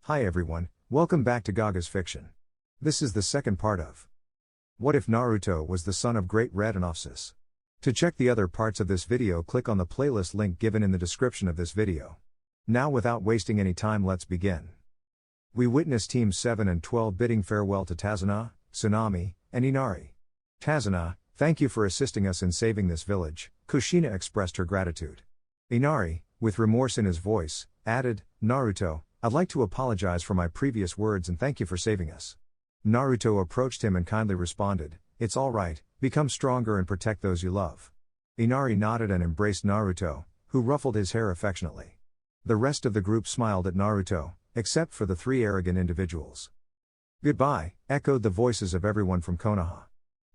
Hi everyone, welcome back to Gaga's Fiction. This is the second part of What if Naruto was the son of Great Red and Ophsis? To check the other parts of this video, click on the playlist link given in the description of this video. Now without wasting any time, let's begin. We witness Teams 7 and 12 bidding farewell to Tazuna, Tsunami, and Inari. Tazuna, thank you for assisting us in saving this village, Kushina expressed her gratitude. Inari, with remorse in his voice, added, Naruto, I'd like to apologize for my previous words and thank you for saving us. Naruto approached him and kindly responded, it's alright, become stronger and protect those you love. Inari nodded and embraced Naruto, who ruffled his hair affectionately. The rest of the group smiled at Naruto, except for the three arrogant individuals. Goodbye, echoed the voices of everyone from Konoha.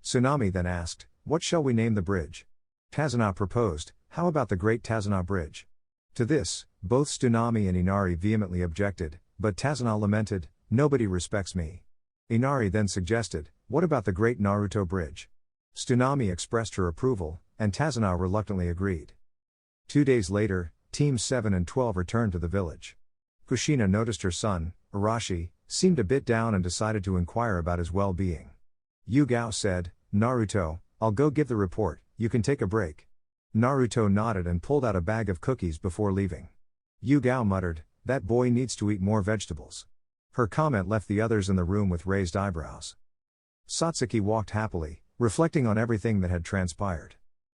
Tsunami then asked, what shall we name the bridge? Tazuna proposed, how about the Great Tazuna Bridge? To this, both Tsunami and Inari vehemently objected, but Tazuna lamented, nobody respects me. Inari then suggested, what about the Great Naruto Bridge? Tsunami expressed her approval, and Tazuna reluctantly agreed. 2 days later, Teams 7 and 12 returned to the village. Kushina noticed her son, Arashi, seemed a bit down and decided to inquire about his well-being. Yugao said, Naruto, I'll go give the report, you can take a break. Naruto nodded and pulled out a bag of cookies before leaving. Yugao muttered, that boy needs to eat more vegetables. Her comment left the others in the room with raised eyebrows. Satsuki walked happily, reflecting on everything that had transpired.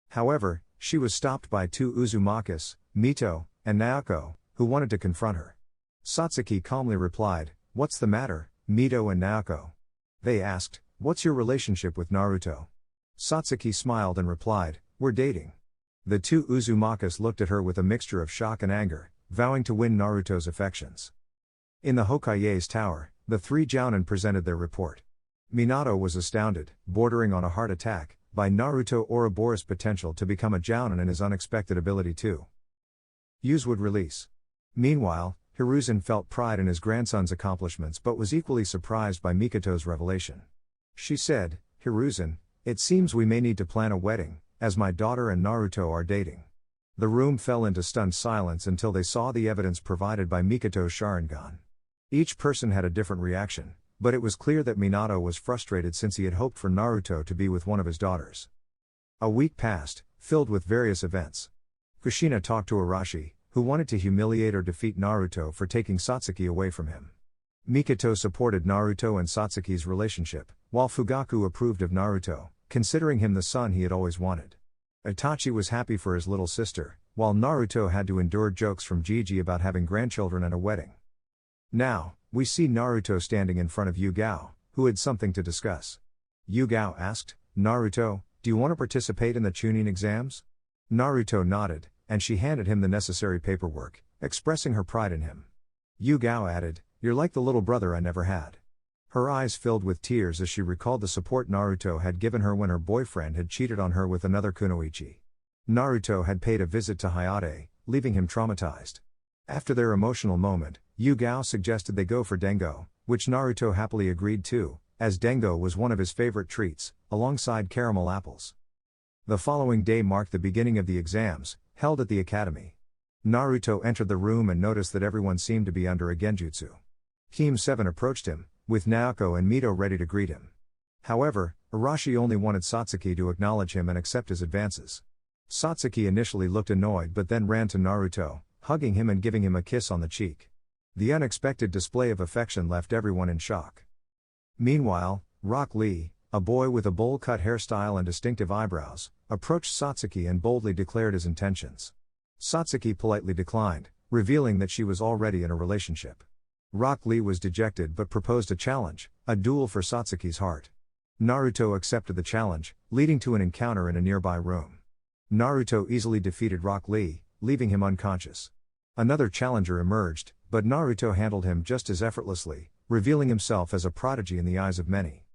However, she was stopped by two Uzumakas, Mito, and Naoko, who wanted to confront her. Satsuki calmly replied, what's the matter, Mito and Naoko? They asked, what's your relationship with Naruto? Satsuki smiled and replied, we're dating. The two Uzumakas looked at her with a mixture of shock and anger, vowing to win Naruto's affections. In the Hokage's tower, the three Jounin presented their report. Minato was astounded, bordering on a heart attack, by Naruto Ouroboros' potential to become a Jounin and his unexpected ability to use wood release. Meanwhile, Hiruzen felt pride in his grandson's accomplishments but was equally surprised by Mikoto's revelation. She said, Hiruzen, it seems we may need to plan a wedding, as my daughter and Naruto are dating. The room fell into stunned silence until they saw the evidence provided by Mikoto's Sharingan. Each person had a different reaction, but it was clear that Minato was frustrated since he had hoped for Naruto to be with one of his daughters. A week passed, filled with various events. Kushina talked to Arashi, who wanted to humiliate or defeat Naruto for taking Satsuki away from him. Mikoto supported Naruto and Satsuki's relationship, while Fugaku approved of Naruto, considering him the son he had always wanted. Itachi was happy for his little sister, while Naruto had to endure jokes from Gigi about having grandchildren and a wedding. Now, we see Naruto standing in front of Yugao, who had something to discuss. Yugao asked, Naruto, do you want to participate in the Chunin exams? Naruto nodded, and she handed him the necessary paperwork, expressing her pride in him. Yugao added, you're like the little brother I never had. Her eyes filled with tears as she recalled the support Naruto had given her when her boyfriend had cheated on her with another kunoichi. Naruto had paid a visit to Hayate, leaving him traumatized. After their emotional moment, Yugao suggested they go for Dengo, which Naruto happily agreed to, as Dengo was one of his favorite treats, alongside caramel apples. The following day marked the beginning of the exams, held at the academy. Naruto entered the room and noticed that everyone seemed to be under a genjutsu. Team 7 approached him, with Naoko and Mito ready to greet him. However, Arashi only wanted Satsuki to acknowledge him and accept his advances. Satsuki initially looked annoyed but then ran to Naruto, hugging him and giving him a kiss on the cheek. The unexpected display of affection left everyone in shock. Meanwhile, Rock Lee, a boy with a bowl-cut hairstyle and distinctive eyebrows, approached Satsuki and boldly declared his intentions. Satsuki politely declined, revealing that she was already in a relationship. Rock Lee was dejected but proposed a challenge, a duel for Satsuki's heart. Naruto accepted the challenge, leading to an encounter in a nearby room. Naruto easily defeated Rock Lee, leaving him unconscious. Another challenger emerged, but Naruto handled him just as effortlessly, revealing himself as a prodigy in the eyes of many.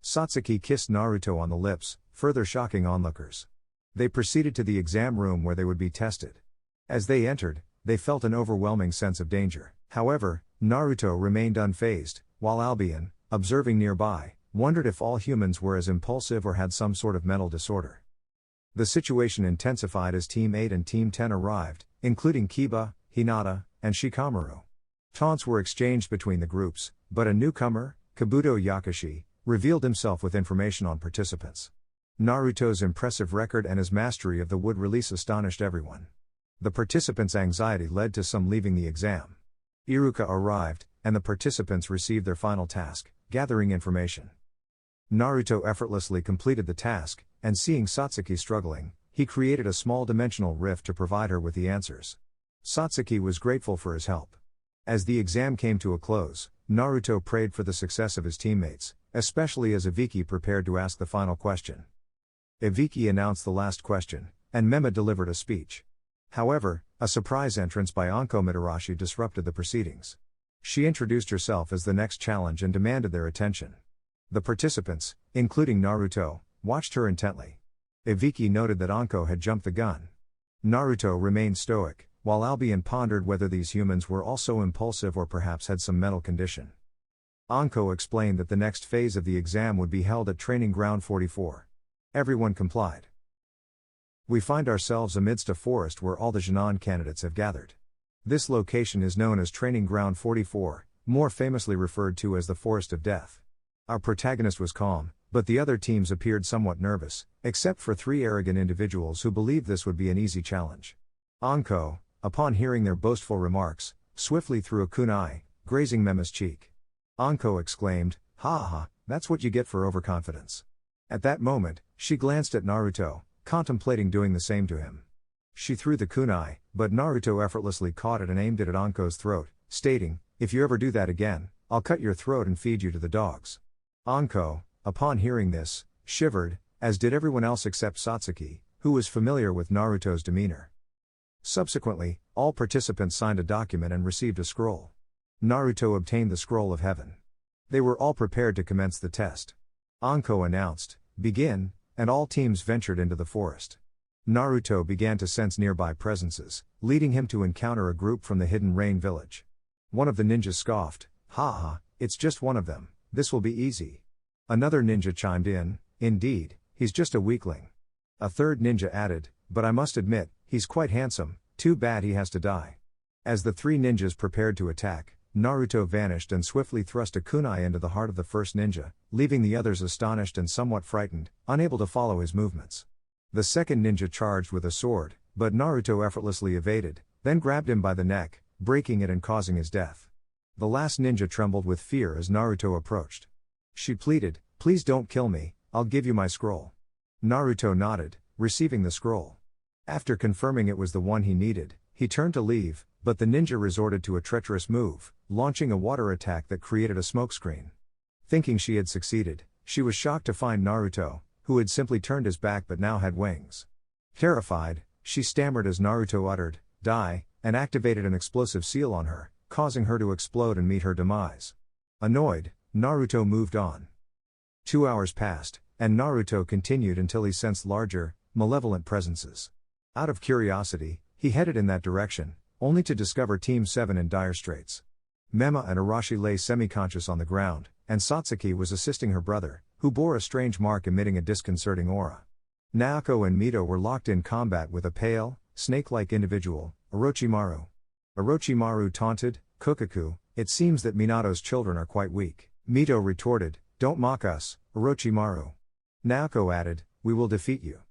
Satsuki kissed Naruto on the lips, further shocking onlookers. They proceeded to the exam room where they would be tested. As they entered, they felt an overwhelming sense of danger. However, Naruto remained unfazed, while Albion, observing nearby, wondered if all humans were as impulsive or had some sort of mental disorder. The situation intensified as Team 8 and Team 10 arrived, including Kiba, Hinata, and Shikamaru. Taunts were exchanged between the groups, but a newcomer, Kabuto Yakushi, revealed himself with information on participants. Naruto's impressive record and his mastery of the wood release astonished everyone. The participants' anxiety led to some leaving the exam. Iruka arrived, and the participants received their final task, gathering information. Naruto effortlessly completed the task, and seeing Satsuki struggling, he created a small dimensional rift to provide her with the answers. Satsuki was grateful for his help. As the exam came to a close, Naruto prayed for the success of his teammates, especially as Ibiki prepared to ask the final question. Ibiki announced the last question, and Mema delivered a speech. However, a surprise entrance by Anko Mitarashi disrupted the proceedings. She introduced herself as the next challenge and demanded their attention. The participants, including Naruto, watched her intently. Ibiki noted that Anko had jumped the gun. Naruto remained stoic, while Albion pondered whether these humans were also impulsive or perhaps had some mental condition. Anko explained that the next phase of the exam would be held at Training Ground 44. Everyone complied. We find ourselves amidst a forest where all the Jinan candidates have gathered. This location is known as Training Ground 44, more famously referred to as the Forest of Death. Our protagonist was calm, but the other teams appeared somewhat nervous, except for 3 arrogant individuals who believed this would be an easy challenge. Anko, upon hearing their boastful remarks, swiftly threw a kunai, grazing Mema's cheek. Anko exclaimed, "Ha ha, that's what you get for overconfidence." At that moment, she glanced at Naruto, contemplating doing the same to him. She threw the kunai, but Naruto effortlessly caught it and aimed it at Anko's throat, stating, "If you ever do that again, I'll cut your throat and feed you to the dogs." Anko, upon hearing this, shivered, as did everyone else except Satsuki, who was familiar with Naruto's demeanor. Subsequently, all participants signed a document and received a scroll. Naruto obtained the Scroll of Heaven. They were all prepared to commence the test. Anko announced, "Begin," and all teams ventured into the forest. Naruto began to sense nearby presences, leading him to encounter a group from the Hidden Rain village. One of the ninjas scoffed, "Ha ha, it's just one of them, this will be easy." Another ninja chimed in, "Indeed, he's just a weakling." A third ninja added, "But I must admit, he's quite handsome, too bad he has to die." As the 3 ninjas prepared to attack, Naruto vanished and swiftly thrust a kunai into the heart of the first ninja, leaving the others astonished and somewhat frightened, unable to follow his movements. The second ninja charged with a sword, but Naruto effortlessly evaded, then grabbed him by the neck, breaking it and causing his death. The last ninja trembled with fear as Naruto approached. She pleaded, "Please don't kill me, I'll give you my scroll." Naruto nodded, receiving the scroll. After confirming it was the one he needed, he turned to leave, but the ninja resorted to a treacherous move, launching a water attack that created a smokescreen. Thinking she had succeeded, she was shocked to find Naruto, who had simply turned his back but now had wings. Terrified, she stammered as Naruto uttered, "Die," and activated an explosive seal on her, causing her to explode and meet her demise. Annoyed, Naruto moved on. 2 hours passed, and Naruto continued until he sensed larger, malevolent presences. Out of curiosity, he headed in that direction, only to discover Team 7 in dire straits. Mema and Arashi lay semi-conscious on the ground, and Satsuki was assisting her brother, who bore a strange mark emitting a disconcerting aura. Naoko and Mito were locked in combat with a pale, snake-like individual, Orochimaru. Orochimaru taunted, "Kukaku, it seems that Minato's children are quite weak." Mito retorted, "Don't mock us, Orochimaru." Naoko added, "We will defeat you."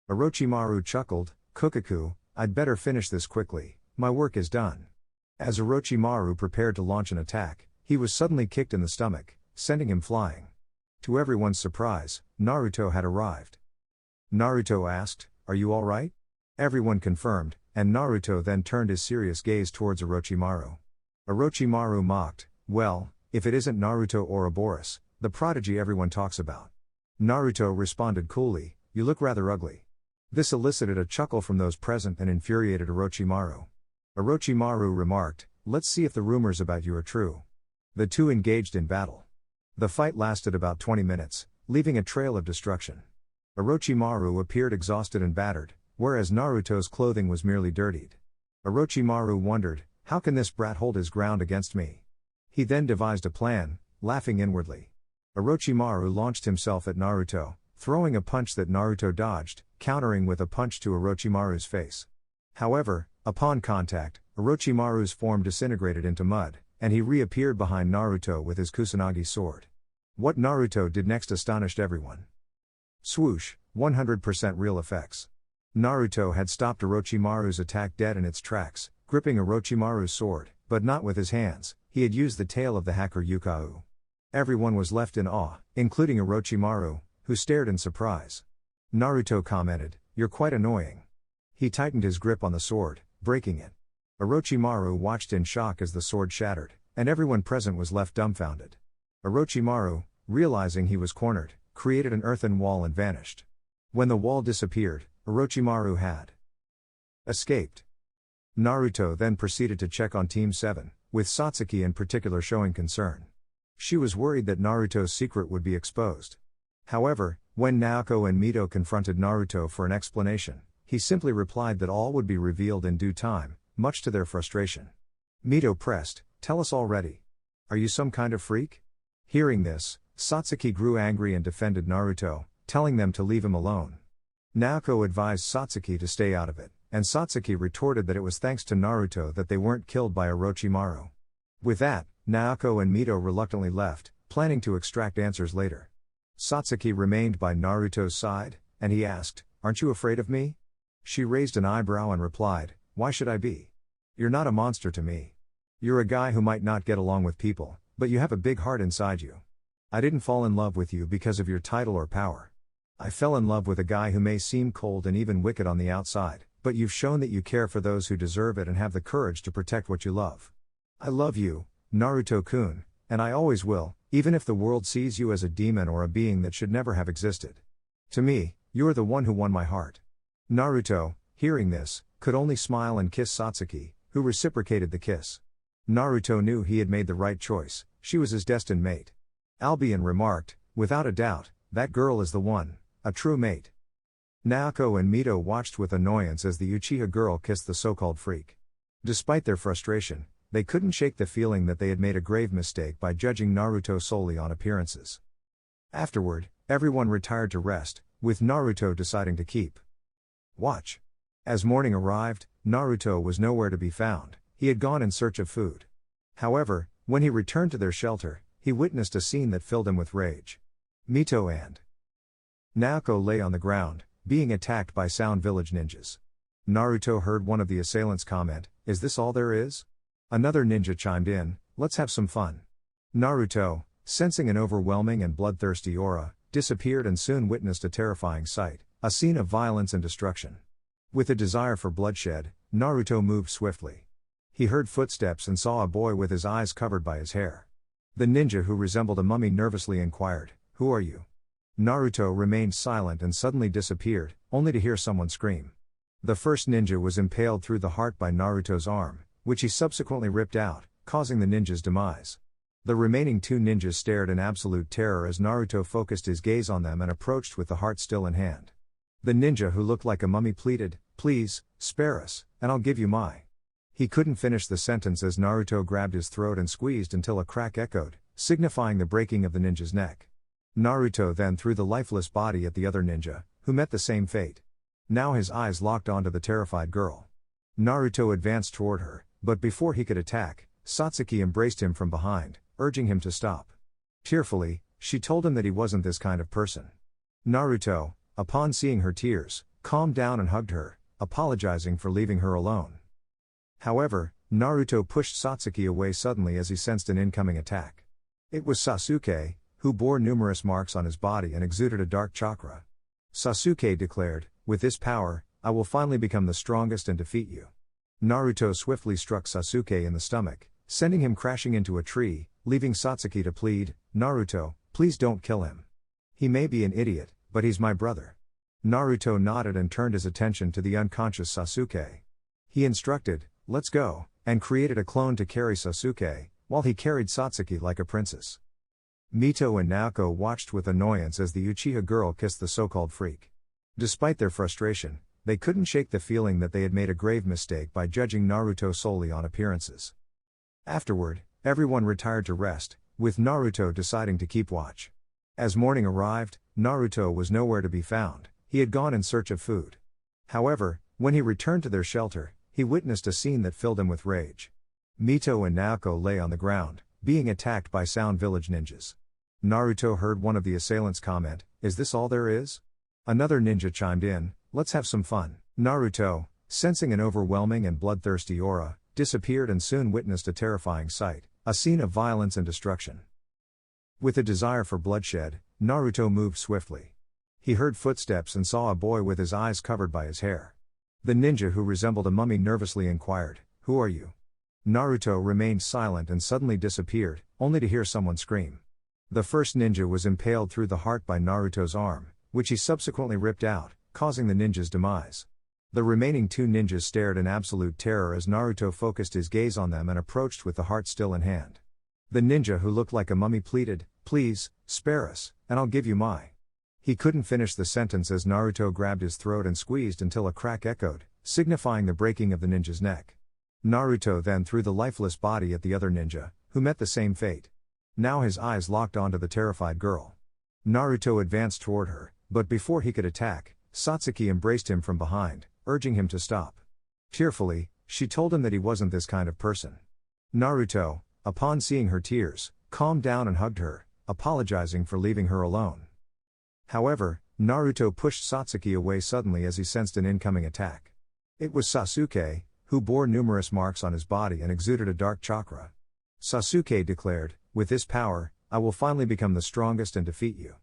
Orochimaru chuckled, "Kukaku, I'd better finish this quickly, my work is done." As Orochimaru prepared to launch an attack, he was suddenly kicked in the stomach, sending him flying. To everyone's surprise, Naruto had arrived. Naruto asked, "Are you alright?" Everyone confirmed, and Naruto then turned his serious gaze towards Orochimaru. Orochimaru mocked, "Well, if it isn't Naruto Ouroboros, the prodigy everyone talks about." Naruto responded coolly, "You look rather ugly." This elicited a chuckle from those present and infuriated Orochimaru. Orochimaru remarked, "Let's see if the rumors about you are true." The two engaged in battle. The fight lasted about 20 minutes, leaving a trail of destruction. Orochimaru appeared exhausted and battered, whereas Naruto's clothing was merely dirtied. Orochimaru wondered, "How can this brat hold his ground against me?" He then devised a plan, laughing inwardly. Orochimaru launched himself at Naruto, throwing a punch that Naruto dodged, countering with a punch to Orochimaru's face. However, upon contact, Orochimaru's form disintegrated into mud, and he reappeared behind Naruto with his Kusanagi sword. What Naruto did next astonished everyone. Swoosh, 100% real effects. Naruto had stopped Orochimaru's attack dead in its tracks, gripping Orochimaru's sword, but not with his hands. He had used the tail of the hacker Yukao. Everyone was left in awe, including Orochimaru, who stared in surprise. Naruto commented, "You're quite annoying." He tightened his grip on the sword, breaking it. Orochimaru watched in shock as the sword shattered, and everyone present was left dumbfounded. Orochimaru, realizing he was cornered, created an earthen wall and vanished. When the wall disappeared, Orochimaru had escaped. Naruto then proceeded to check on Team 7, with Satsuki in particular showing concern. She was worried that Naruto's secret would be exposed. However, when Naoko and Mito confronted Naruto for an explanation, he simply replied that all would be revealed in due time, much to their frustration. Mito pressed, "Tell us already. Are you some kind of freak?" Hearing this, Satsuki grew angry and defended Naruto, telling them to leave him alone. Naoko advised Satsuki to stay out of it, and Satsuki retorted that it was thanks to Naruto that they weren't killed by Orochimaru. With that, Naoko and Mito reluctantly left, planning to extract answers later. Satsuki remained by Naruto's side, and he asked, "Aren't you afraid of me?" She raised an eyebrow and replied, "Why should I be? You're not a monster to me. You're a guy who might not get along with people, but you have a big heart inside you. I didn't fall in love with you because of your title or power. I fell in love with a guy who may seem cold and even wicked on the outside, but you've shown that you care for those who deserve it and have the courage to protect what you love. I love you, Naruto-kun, and I always will, even if the world sees you as a demon or a being that should never have existed. To me, you're the one who won my heart." Naruto, hearing this, could only smile and kiss Satsuki, who reciprocated the kiss. Naruto knew he had made the right choice. She was his destined mate. Albion remarked, "Without a doubt, that girl is the one, a true mate." Naoko and Mito watched with annoyance as the Uchiha girl kissed the so-called freak. Despite their frustration, they couldn't shake the feeling that they had made a grave mistake by judging Naruto solely on appearances. Afterward, everyone retired to rest, with Naruto deciding to keep watch. As morning arrived, Naruto was nowhere to be found. He had gone in search of food. However, when he returned to their shelter, he witnessed a scene that filled him with rage. Mito and Naoko lay on the ground, being attacked by Sound Village ninjas. Naruto heard one of the assailants comment, "Is this all there is?" Another ninja chimed in, "Let's have some fun." Naruto, sensing an overwhelming and bloodthirsty aura, disappeared and soon witnessed a terrifying sight, a scene of violence and destruction. With a desire for bloodshed, Naruto moved swiftly. He heard footsteps and saw a boy with his eyes covered by his hair. The ninja who resembled a mummy nervously inquired, "Who are you?" Naruto remained silent and suddenly disappeared, only to hear someone scream. The first ninja was impaled through the heart by Naruto's arm, which he subsequently ripped out, causing the ninja's demise. The remaining two ninjas stared in absolute terror as Naruto focused his gaze on them and approached with the heart still in hand. The ninja who looked like a mummy pleaded, "Please, spare us, and I'll give you my." He couldn't finish the sentence as Naruto grabbed his throat and squeezed until a crack echoed, signifying the breaking of the ninja's neck. Naruto then threw the lifeless body at the other ninja, who met the same fate. Now his eyes locked onto the terrified girl. Naruto advanced toward her, but before he could attack, Satsuki embraced him from behind, urging him to stop. Tearfully, she told him that he wasn't this kind of person. Naruto, upon seeing her tears, calmed down and hugged her, apologizing for leaving her alone. However, Naruto pushed Satsuki away suddenly as he sensed an incoming attack. It was Sasuke, who bore numerous marks on his body and exuded a dark chakra. Sasuke declared, "With this power, I will finally become the strongest and defeat you." Naruto swiftly struck Sasuke in the stomach, sending him crashing into a tree, leaving Satsuki to plead, "Naruto, please don't kill him. He may be an idiot, but he's my brother." Naruto nodded and turned his attention to the unconscious Sasuke. He instructed, "Let's go," and created a clone to carry Sasuke, while he carried Satsuki like a princess. Mito and Naoko watched with annoyance as the Uchiha girl kissed the so-called freak. Despite their frustration, they couldn't shake the feeling that they had made a grave mistake by judging Naruto solely on appearances. Afterward, everyone retired to rest, with Naruto deciding to keep watch. As morning arrived, Naruto was nowhere to be found. He had gone in search of food. However, when he returned to their shelter, he witnessed a scene that filled him with rage. Mito and Naoko lay on the ground, being attacked by Sound Village ninjas. Naruto heard one of the assailants comment, "Is this all there is?" Another ninja chimed in, "Let's have some fun." Naruto, sensing an overwhelming and bloodthirsty aura, disappeared and soon witnessed a terrifying sight, a scene of violence and destruction. With a desire for bloodshed, Naruto moved swiftly. He heard footsteps and saw a boy with his eyes covered by his hair. The ninja who resembled a mummy nervously inquired, "Who are you?" Naruto remained silent and suddenly disappeared, only to hear someone scream. The first ninja was impaled through the heart by Naruto's arm, which he subsequently ripped out, causing the ninja's demise. The remaining two ninjas stared in absolute terror as Naruto focused his gaze on them and approached with the heart still in hand. The ninja who looked like a mummy pleaded, "Please, spare us, and I'll give you my..." He couldn't finish the sentence as Naruto grabbed his throat and squeezed until a crack echoed, signifying the breaking of the ninja's neck. Naruto then threw the lifeless body at the other ninja, who met the same fate. Now his eyes locked onto the terrified girl. Naruto advanced toward her, but before he could attack, Satsuki embraced him from behind, urging him to stop. Tearfully, she told him that he wasn't this kind of person. Naruto, upon seeing her tears, calmed down and hugged her, apologizing for leaving her alone. However, Naruto pushed Satsuki away suddenly as he sensed an incoming attack. It was Sasuke, who bore numerous marks on his body and exuded a dark chakra. Sasuke declared, "With this power, I will finally become the strongest and defeat you."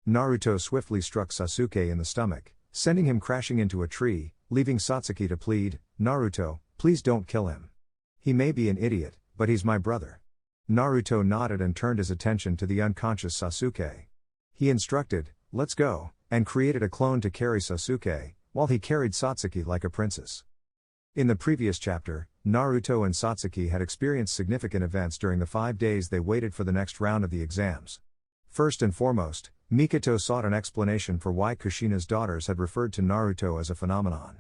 Naruto swiftly struck Sasuke in the stomach, sending him crashing into a tree, leaving Satsuki to plead, "Naruto, please don't kill him. He may be an idiot, but he's my brother." Naruto nodded and turned his attention to the unconscious Sasuke. He instructed, "Let's go," and created a clone to carry Sasuke, while he carried Satsuki like a princess. In the previous chapter, Naruto and Satsuki had experienced significant events during the 5 days they waited for the next round of the exams. First and foremost, Mikoto sought an explanation for why Kushina's daughters had referred to Naruto as a phenomenon.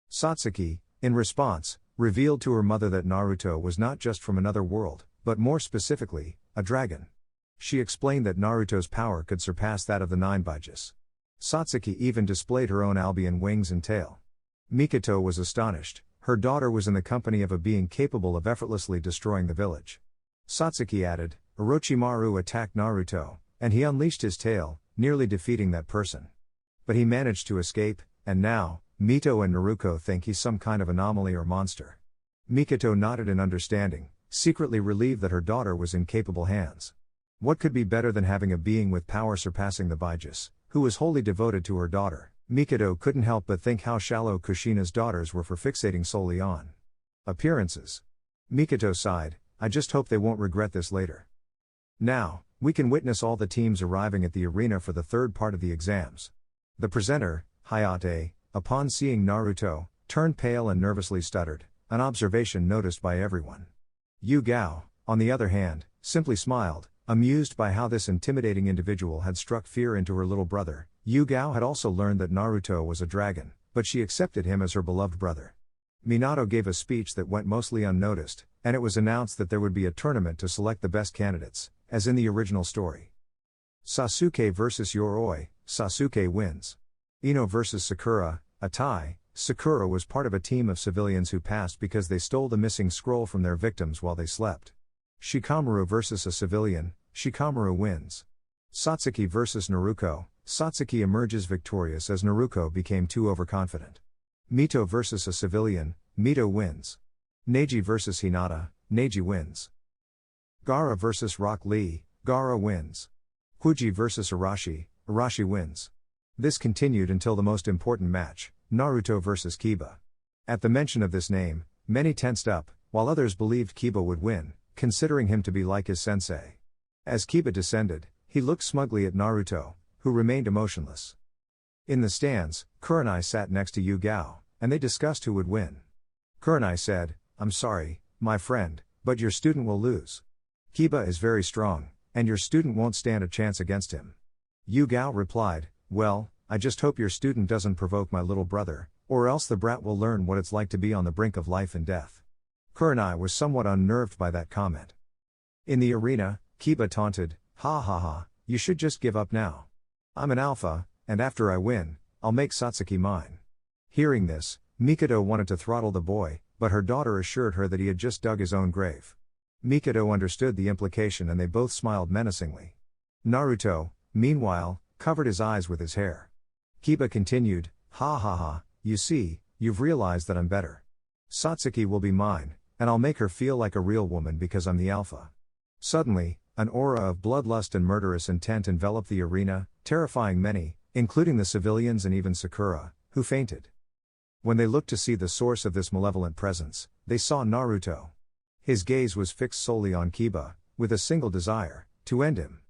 Satsuki, in response, revealed to her mother that Naruto was not just from another world, but more specifically, a dragon. She explained that Naruto's power could surpass that of the 9 Bijas. Satsuki even displayed her own Albion wings and tail. Mikoto was astonished. Her daughter was in the company of a being capable of effortlessly destroying the village. Satsuki added, "Orochimaru attacked Naruto, and he unleashed his tail, nearly defeating that person. But he managed to escape, and now, Mito and Naruto think he's some kind of anomaly or monster." Mikoto nodded in understanding, secretly relieved that her daughter was in capable hands. What could be better than having a being with power surpassing the Bijas, who was wholly devoted to her daughter? Mikoto couldn't help but think how shallow Kushina's daughters were for fixating solely on appearances. Mikoto sighed, "I just hope they won't regret this later." Now, we can witness all the teams arriving at the arena for the third part of the exams. The presenter, Hayate, upon seeing Naruto, turned pale and nervously stuttered, an observation noticed by everyone. Yu-Gao, on the other hand, simply smiled, amused by how this intimidating individual had struck fear into her little brother. Yu-Gao had also learned that Naruto was a dragon, but she accepted him as her beloved brother. Minato gave a speech that went mostly unnoticed, and it was announced that there would be a tournament to select the best candidates, as in the original story. Sasuke vs Yoroi, Sasuke wins. Ino vs Sakura, a tie. Sakura was part of a team of civilians who passed because they stole the missing scroll from their victims while they slept. Shikamaru vs a civilian, Shikamaru wins. Satsuki vs Naruto, Satsuki emerges victorious as Naruto became too overconfident. Mito vs a civilian, Mito wins. Neji vs Hinata, Neji wins. Gaara vs Rock Lee, Gaara wins. Kuji vs Arashi, Arashi wins. This continued until the most important match, Naruto vs Kiba. At the mention of this name, many tensed up, while others believed Kiba would win, considering him to be like his sensei. As Kiba descended, he looked smugly at Naruto, who remained emotionless. In the stands, Kurenai sat next to Yu-Gao, and they discussed who would win. Kurenai said, "I'm sorry, my friend, but your student will lose. Kiba is very strong, and your student won't stand a chance against him." Yu-Gao replied, "Well, I just hope your student doesn't provoke my little brother, or else the brat will learn what it's like to be on the brink of life and death." Kurenai was somewhat unnerved by that comment. In the arena, Kiba taunted, "Ha ha ha, you should just give up now. I'm an alpha, and after I win, I'll make Satsuki mine." Hearing this, Mikoto wanted to throttle the boy, but her daughter assured her that he had just dug his own grave. Mikoto understood the implication and they both smiled menacingly. Naruto, meanwhile, covered his eyes with his hair. Kiba continued, "Ha ha ha, you see, you've realized that I'm better. Satsuki will be mine, and I'll make her feel like a real woman because I'm the alpha." Suddenly, an aura of bloodlust and murderous intent enveloped the arena, terrifying many, including the civilians and even Sakura, who fainted. When they looked to see the source of this malevolent presence, they saw Naruto. His gaze was fixed solely on Kiba, with a single desire, to end him.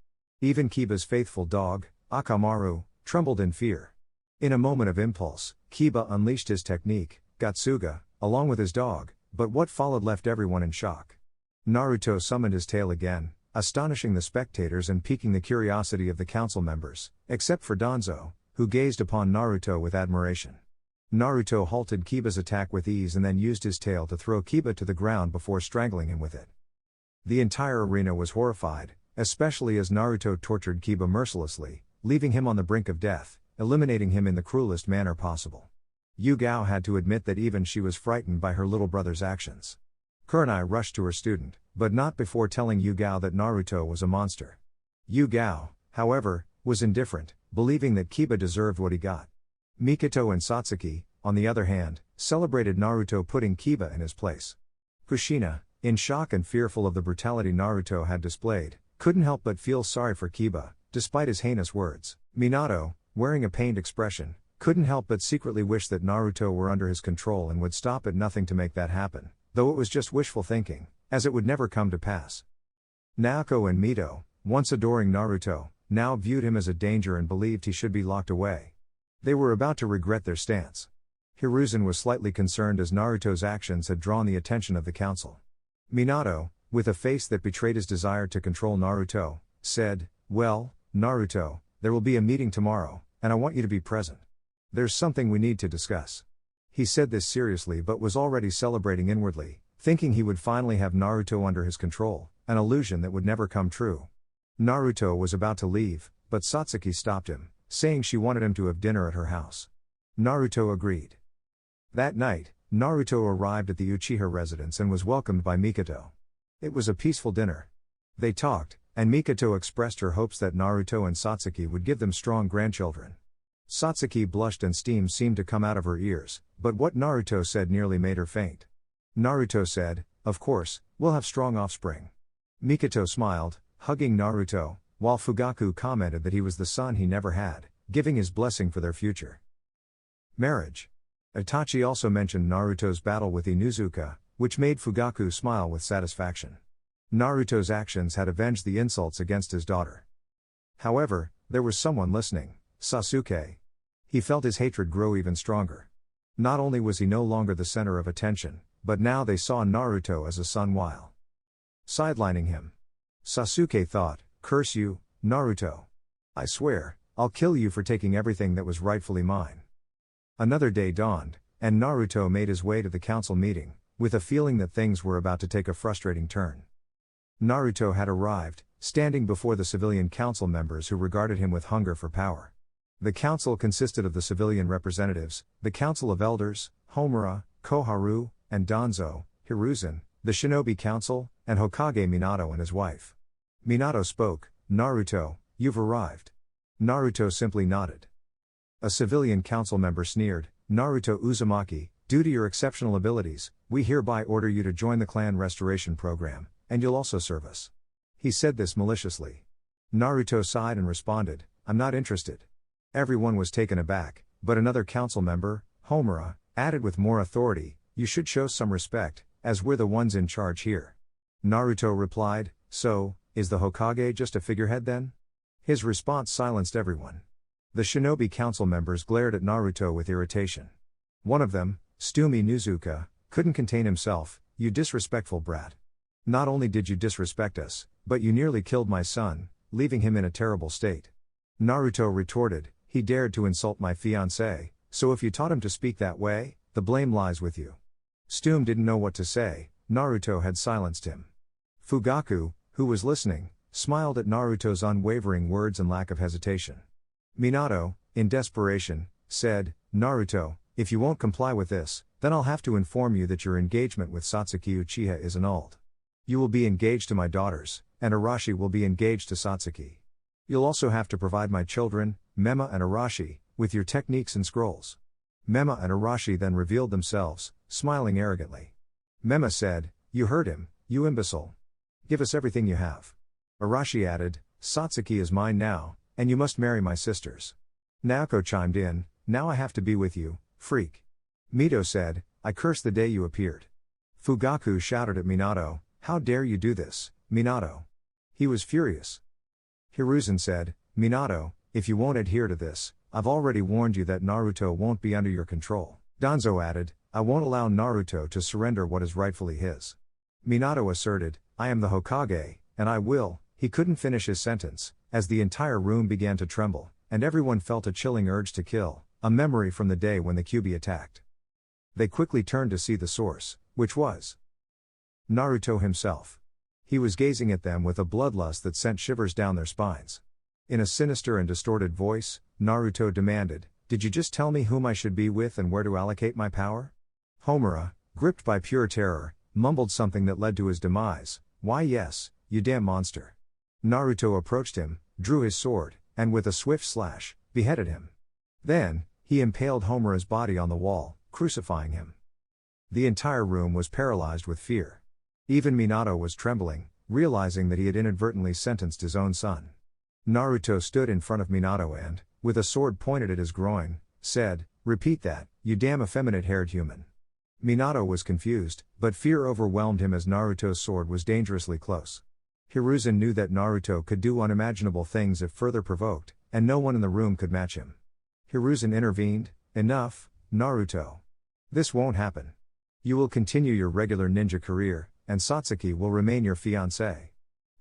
Even Kiba's faithful dog, Akamaru, trembled in fear. In a moment of impulse, Kiba unleashed his technique, Gatsuga, along with his dog, but what followed left everyone in shock. Naruto summoned his tail again, astonishing the spectators and piquing the curiosity of the council members, except for Danzo, who gazed upon Naruto with admiration. Naruto halted Kiba's attack with ease and then used his tail to throw Kiba to the ground before strangling him with it. The entire arena was horrified, especially as Naruto tortured Kiba mercilessly, leaving him on the brink of death, eliminating him in the cruelest manner possible. Yugao had to admit that even she was frightened by her little brother's actions. Kurenai rushed to her student, but not before telling Yugao that Naruto was a monster. Yugao, however, was indifferent, believing that Kiba deserved what he got. Mikoto and Satsuki, on the other hand, celebrated Naruto putting Kiba in his place. Kushina, in shock and fearful of the brutality Naruto had displayed, couldn't help but feel sorry for Kiba, despite his heinous words. Minato, wearing a pained expression, couldn't help but secretly wish that Naruto were under his control and would stop at nothing to make that happen, though it was just wishful thinking, as it would never come to pass. Naoko and Mito, once adoring Naruto, now viewed him as a danger and believed he should be locked away. They were about to regret their stance. Hiruzen was slightly concerned as Naruto's actions had drawn the attention of the council. Minato, with a face that betrayed his desire to control Naruto, said, "Well, Naruto, there will be a meeting tomorrow, and I want you to be present. There's something we need to discuss." He said this seriously but was already celebrating inwardly, thinking he would finally have Naruto under his control, an illusion that would never come true. Naruto was about to leave, but Satsuki stopped him, saying she wanted him to have dinner at her house. Naruto agreed. That night, Naruto arrived at the Uchiha residence and was welcomed by Mikoto. It was a peaceful dinner. They talked, and Mikoto expressed her hopes that Naruto and Satsuki would give them strong grandchildren. Satsuki blushed and steam seemed to come out of her ears, but what Naruto said nearly made her faint. Naruto said, "Of course, we'll have strong offspring." Mikoto smiled, hugging Naruto, while Fugaku commented that he was the son he never had, giving his blessing for their future. Marriage. Itachi also mentioned Naruto's battle with Inuzuka, which made Fugaku smile with satisfaction. Naruto's actions had avenged the insults against his daughter. However, there was someone listening, Sasuke. He felt his hatred grow even stronger. Not only was he no longer the center of attention, but now they saw Naruto as a son while sidelining him. Sasuke thought, "Curse you, Naruto. I swear, I'll kill you for taking everything that was rightfully mine." Another day dawned, and Naruto made his way to the council meeting, with a feeling that things were about to take a frustrating turn. Naruto had arrived, standing before the civilian council members who regarded him with hunger for power. The council consisted of the civilian representatives, the council of elders, Homura, Koharu, and Danzo, Hiruzen, the shinobi council, and Hokage Minato and his wife. Minato spoke, "Naruto, you've arrived." Naruto simply nodded. A civilian council member sneered, "Naruto Uzumaki, due to your exceptional abilities, we hereby order you to join the clan restoration program, and you'll also serve us." He said this maliciously. Naruto sighed and responded, "I'm not interested." Everyone was taken aback, but another council member, Homura, added with more authority, "You should show some respect, as we're the ones in charge here." Naruto replied, "So, is the Hokage just a figurehead then?" His response silenced everyone. The shinobi council members glared at Naruto with irritation. One of them, Tsumi Nuzuka, couldn't contain himself, "You disrespectful brat. Not only did you disrespect us, but you nearly killed my son, leaving him in a terrible state." Naruto retorted, "He dared to insult my fiancé, so if you taught him to speak that way, the blame lies with you." Tsumi didn't know what to say, Naruto had silenced him. Fugaku, who was listening, smiled at Naruto's unwavering words and lack of hesitation. Minato, in desperation, said, "Naruto, if you won't comply with this, Then I'll have to inform you that your engagement with Satsuki Uchiha is annulled. You will be engaged to my daughters, and Arashi will be engaged to Satsuki. You'll also have to provide my children, Mema and Arashi, with your techniques and scrolls. Mema and Arashi then revealed themselves, smiling arrogantly. Mema said, "You heard him, you imbecile. Give us everything you have." Arashi added, "Satsuki is mine now, and you must marry my sisters." Naoko chimed in, "Now I have to be with you, freak." Mito said, "I curse the day you appeared." Fugaku shouted at Minato, "How dare you do this, Minato?" He was furious. Hiruzen said, "Minato, if you won't adhere to this, I've already warned you that Naruto won't be under your control." Danzo added, "I won't allow Naruto to surrender what is rightfully his." Minato asserted, "I am the Hokage, and I will." He couldn't finish his sentence, as the entire room began to tremble, and everyone felt a chilling urge to kill, a memory from the day when the Kyuubi attacked. They quickly turned to see the source, which was Naruto himself. He was gazing at them with a bloodlust that sent shivers down their spines. In a sinister and distorted voice, Naruto demanded, "Did you just tell me whom I should be with and where to allocate my power?" Homura, gripped by pure terror, mumbled something that led to his demise. "Why yes, you damn monster." Naruto approached him, drew his sword, and with a swift slash, beheaded him. Then, he impaled Homura's body on the wall, crucifying him. The entire room was paralyzed with fear. Even Minato was trembling, realizing that he had inadvertently sentenced his own son. Naruto stood in front of Minato and, with a sword pointed at his groin, said, "Repeat that, you damn effeminate-haired human." Minato was confused, but fear overwhelmed him as Naruto's sword was dangerously close. Hiruzen knew that Naruto could do unimaginable things if further provoked, and no one in the room could match him. Hiruzen intervened, "Enough, Naruto. This won't happen. You will continue your regular ninja career, and Satsuki will remain your fiancé."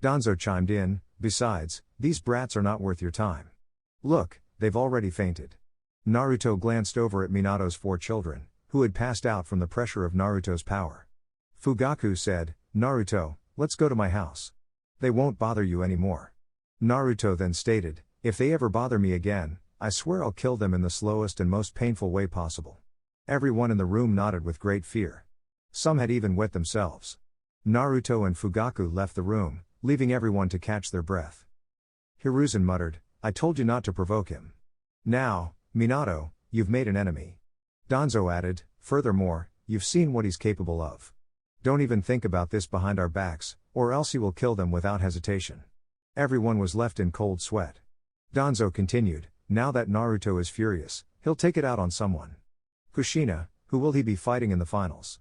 Danzo chimed in, "Besides, these brats are not worth your time. Look, they've already fainted." Naruto glanced over at Minato's 4 children, who had passed out from the pressure of Naruto's power. Fugaku said, "Naruto, let's go to my house. They won't bother you anymore." Naruto then stated, "If they ever bother me again, I swear I'll kill them in the slowest and most painful way possible." Everyone in the room nodded with great fear. Some had even wet themselves. Naruto and Fugaku left the room, leaving everyone to catch their breath. Hiruzen muttered, "I told you not to provoke him. Now, Minato, you've made an enemy." Danzo added, "Furthermore, you've seen what he's capable of. Don't even think about this behind our backs, or else he will kill them without hesitation." Everyone was left in cold sweat. Danzo continued, "Now that Naruto is furious, he'll take it out on someone. Kushina, who will he be fighting in the finals?"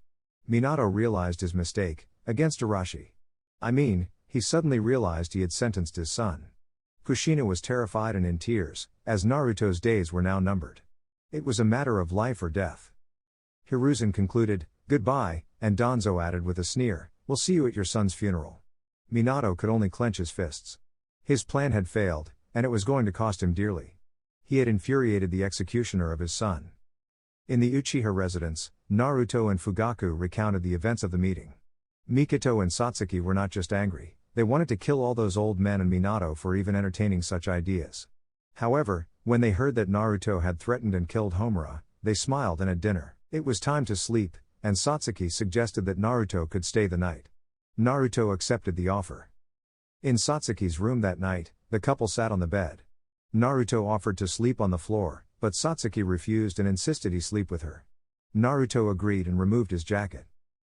Minato realized his mistake, against Arashi. He suddenly realized he had sentenced his son. Kushina was terrified and in tears, as Naruto's days were now numbered. It was a matter of life or death. Hiruzen concluded, "Goodbye," and Danzo added with a sneer, "We'll see you at your son's funeral." Minato could only clench his fists. His plan had failed, and it was going to cost him dearly. He had infuriated the executioner of his son. In the Uchiha residence, Naruto and Fugaku recounted the events of the meeting. Mikoto and Satsuki were not just angry, they wanted to kill all those old men and Minato for even entertaining such ideas. However, when they heard that Naruto had threatened and killed Homura, they smiled and had dinner. It was time to sleep, and Satsuki suggested that Naruto could stay the night. Naruto accepted the offer. In Satsuki's room that night, the couple sat on the bed. Naruto offered to sleep on the floor, but Satsuki refused and insisted he sleep with her. Naruto agreed and removed his jacket.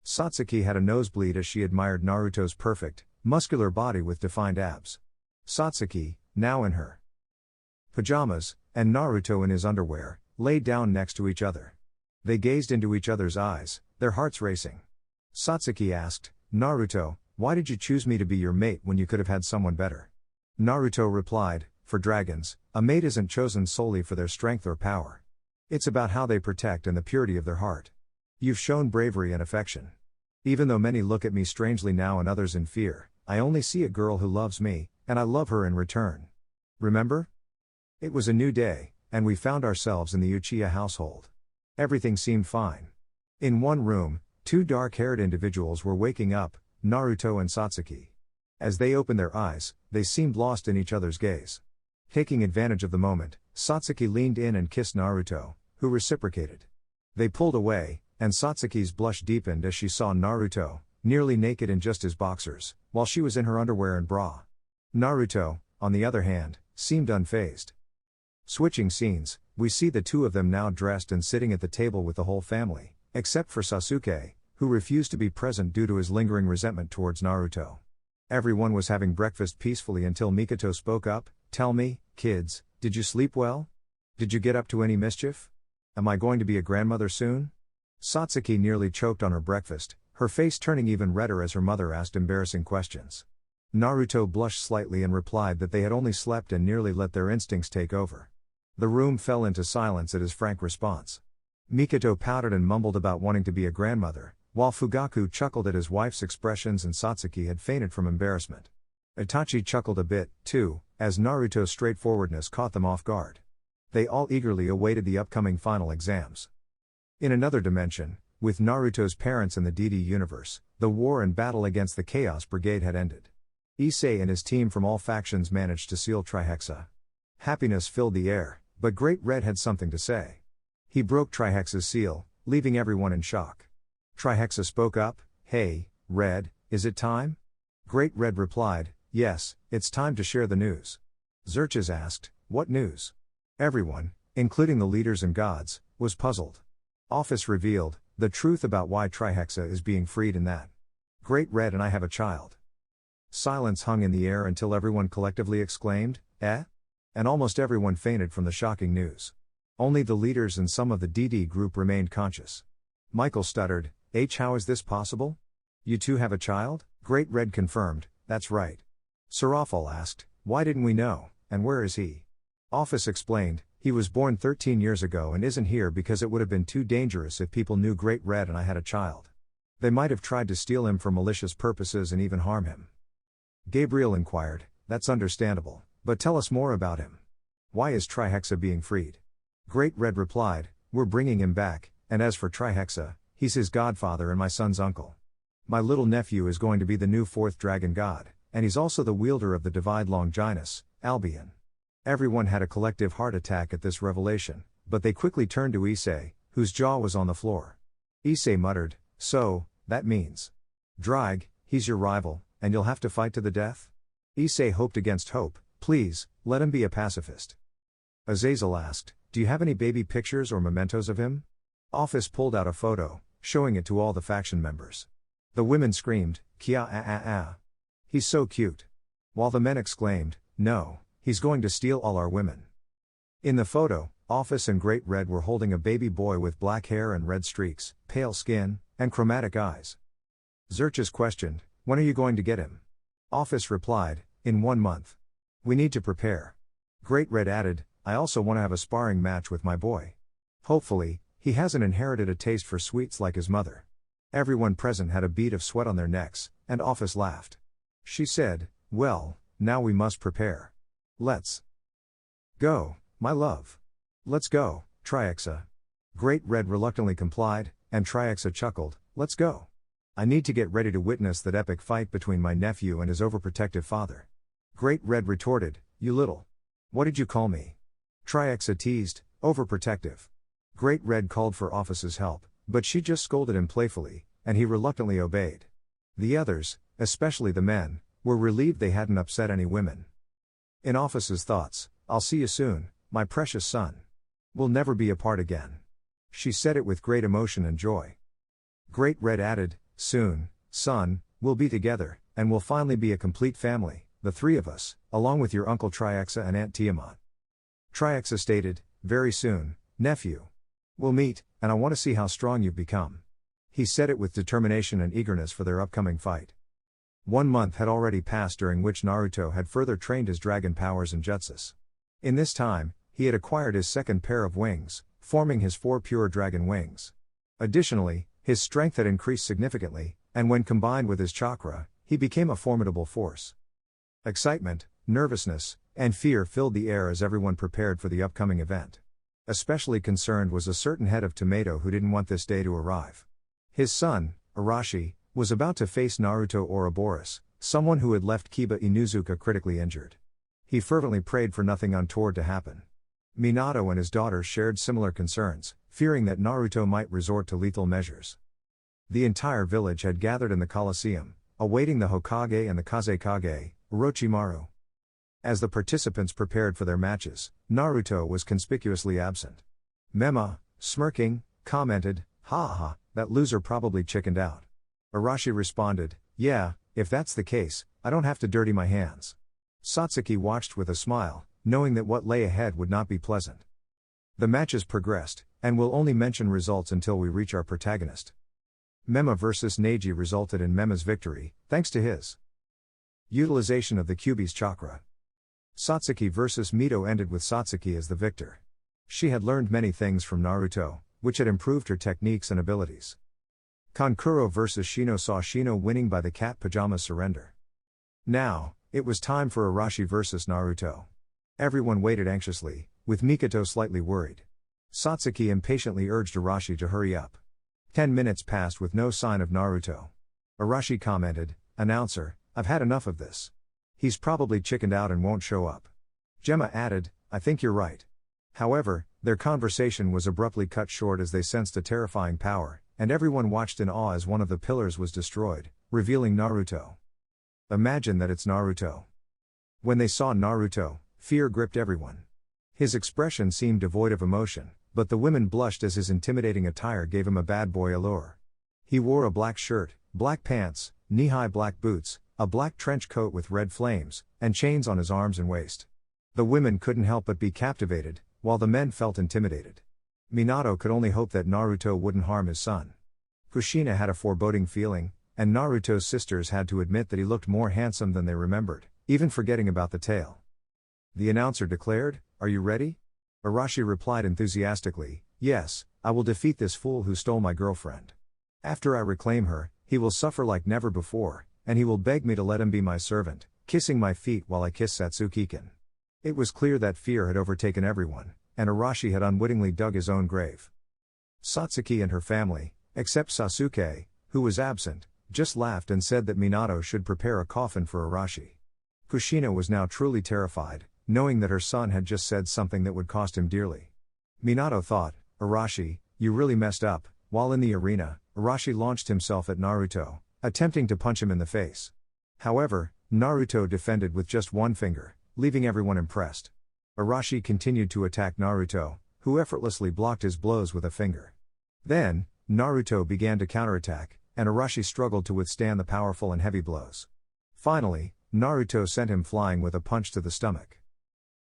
Satsuki had a nosebleed as she admired Naruto's perfect, muscular body with defined abs. Satsuki, now in her pajamas, and Naruto in his underwear, lay down next to each other. They gazed into each other's eyes, their hearts racing. Satsuki asked, "Naruto, why did you choose me to be your mate when you could have had someone better?" Naruto replied, "For dragons, a mate isn't chosen solely for their strength or power. It's about how they protect and the purity of their heart. You've shown bravery and affection. Even though many look at me strangely now and others in fear, I only see a girl who loves me, and I love her in return. Remember? It was a new day, and we found ourselves in the Uchiha household. Everything seemed fine. In one room, 2 dark-haired individuals were waking up, Naruto and Satsuki. As they opened their eyes, they seemed lost in each other's gaze. Taking advantage of the moment, Satsuki leaned in and kissed Naruto, who reciprocated. They pulled away, And Satsuki's blush deepened as she saw Naruto, nearly naked in just his boxers, while she was in her underwear and bra. Naruto, on the other hand, seemed unfazed. Switching scenes, we see the two of them now dressed and sitting at the table with the whole family, except for Sasuke, who refused to be present due to his lingering resentment towards Naruto. Everyone was having breakfast peacefully until Mikoto spoke up. "Tell me, kids, did you sleep well? Did you get up to any mischief? Am I going to be a grandmother soon?" Satsuki nearly choked on her breakfast, her face turning even redder as her mother asked embarrassing questions. Naruto blushed slightly and replied that they had only slept and nearly let their instincts take over. The room fell into silence at his frank response. Mikoto pouted and mumbled about wanting to be a grandmother, while Fugaku chuckled at his wife's expressions and Satsuki had fainted from embarrassment. Itachi chuckled a bit, too, as Naruto's straightforwardness caught them off guard. They all eagerly awaited the upcoming final exams. In another dimension, with Naruto's parents in the DD universe, the war and battle against the Chaos Brigade had ended. Issei and his team from all factions managed to seal Trihexa. Happiness filled the air, but Great Red had something to say. He broke Trihexa's seal, leaving everyone in shock. Trihexa spoke up, "Hey, Red, is it time?" Great Red replied, "Yes, it's time to share the news." Xerxes asked, "What news?" Everyone, including the leaders and gods, was puzzled. Ophis revealed the truth about why Trihexa is being freed and that Great Red and I have a child. Silence hung in the air until everyone collectively exclaimed, "Eh?" And almost everyone fainted from the shocking news. Only the leaders and some of the DD group remained conscious. Michael stuttered, "How is this possible? You two have a child?" Great Red confirmed, "That's right." Seraphol asked, "Why didn't we know, and where is he?" Ophis explained, "He was born 13 years ago and isn't here because it would have been too dangerous if people knew Great Red and I had a child. They might have tried to steal him for malicious purposes and even harm him." Gabriel inquired, "That's understandable, but tell us more about him. Why is Trihexa being freed?" Great Red replied, "We're bringing him back, and as for Trihexa, he's his godfather and my son's uncle. My little nephew is going to be the new fourth dragon god, and he's also the wielder of the Divide Longinus, Albion." Everyone had a collective heart attack at this revelation, but they quickly turned to Issei, whose jaw was on the floor. Issei muttered, "So, that means Drag, he's your rival, and you'll have to fight to the death?" Issei hoped against hope, "Please, let him be a pacifist." Azazel asked, "Do you have any baby pictures or mementos of him?" Ophis pulled out a photo, showing it to all the faction members. The women screamed, "Kia. He's so cute." While the men exclaimed, "No, he's going to steal all our women." In the photo, Ophis and Great Red were holding a baby boy with black hair and red streaks, pale skin, and chromatic eyes. Xerxes questioned, "When are you going to get him?" Ophis replied, "In 1 month. We need to prepare." Great Red added, "I also want to have a sparring match with my boy. Hopefully, he hasn't inherited a taste for sweets like his mother." Everyone present had a bead of sweat on their necks, and Ophis laughed. She said, "Well, now we must prepare. Let's go, my love. Let's go, Trihexa." Great Red reluctantly complied, and Trihexa chuckled, "Let's go. I need to get ready to witness that epic fight between my nephew and his overprotective father." Great Red retorted, "You little. What did you call me?" Trihexa teased, "Overprotective." Great Red called for Ophis's help, but she just scolded him playfully, and he reluctantly obeyed. The others, especially the men, were relieved they hadn't upset any women. In Ophis's thoughts, "I'll see you soon, my precious son. We'll never be apart again." She said it with great emotion and joy. Great Red added, "Soon, son, we'll be together, and we'll finally be a complete family, the three of us, along with your uncle Trihexa and Aunt Tiamat." Trihexa stated, "Very soon, nephew. We'll meet, and I want to see how strong you've become." He said it with determination and eagerness for their upcoming fight. 1 month had already passed, during which Naruto had further trained his dragon powers and jutsus. In this time, he had acquired his second pair of wings, forming his 4 pure dragon wings. Additionally, his strength had increased significantly, and when combined with his chakra, he became a formidable force. Excitement, nervousness, and fear filled the air as everyone prepared for the upcoming event. Especially concerned was a certain head of Tomato who didn't want this day to arrive. His son, Arashi, was about to face Naruto Ouroboros, someone who had left Kiba Inuzuka critically injured. He fervently prayed for nothing untoward to happen. Minato and his daughters shared similar concerns, fearing that Naruto might resort to lethal measures. The entire village had gathered in the Colosseum, awaiting the Hokage and the Kazekage, Orochimaru. As the participants prepared for their matches, Naruto was conspicuously absent. Mema, smirking, commented, "Ha ha, that loser probably chickened out." Arashi responded, "Yeah, if that's the case, I don't have to dirty my hands." Satsuki watched with a smile, knowing that what lay ahead would not be pleasant. The matches progressed, and we'll only mention results until we reach our protagonist. Mema vs Neji resulted in Mema's victory, thanks to his utilization of the Kyuubi's chakra. Satsuki vs Mito ended with Satsuki as the victor. She had learned many things from Naruto, which had improved her techniques and abilities. Kankuro vs Shino saw Shino winning by the cat pajama's surrender. Now, it was time for Arashi vs Naruto. Everyone waited anxiously, with Mikoto slightly worried. Satsuki impatiently urged Arashi to hurry up. 10 minutes passed with no sign of Naruto. Arashi commented, "Announcer, I've had enough of this. He's probably chickened out and won't show up." Gemma added, "I think you're right." However, their conversation was abruptly cut short as they sensed a terrifying power, and everyone watched in awe as one of the pillars was destroyed, revealing Naruto. Imagine that it's Naruto. When they saw Naruto, fear gripped everyone. His expression seemed devoid of emotion, but the women blushed as his intimidating attire gave him a bad boy allure. He wore a black shirt, black pants, knee-high black boots, a black trench coat with red flames, and chains on his arms and waist. The women couldn't help but be captivated, while the men felt intimidated. Minato could only hope that Naruto wouldn't harm his son. Kushina had a foreboding feeling, and Naruto's sisters had to admit that he looked more handsome than they remembered, even forgetting about the tail. The announcer declared, "Are you ready?" Arashi replied enthusiastically, "Yes, I will defeat this fool who stole my girlfriend. After I reclaim her, he will suffer like never before, and he will beg me to let him be my servant, kissing my feet while I kiss Satsuki-kun." It was clear that fear had overtaken everyone, and Arashi had unwittingly dug his own grave. Satsuki and her family, except Sasuke, who was absent, just laughed and said that Minato should prepare a coffin for Arashi. Kushina was now truly terrified, knowing that her son had just said something that would cost him dearly. Minato thought, "Arashi, you really messed up." While in the arena, Arashi launched himself at Naruto, attempting to punch him in the face. However, Naruto defended with just one finger, leaving everyone impressed. Arashi continued to attack Naruto, who effortlessly blocked his blows with a finger. Then, Naruto began to counterattack, and Arashi struggled to withstand the powerful and heavy blows. Finally, Naruto sent him flying with a punch to the stomach.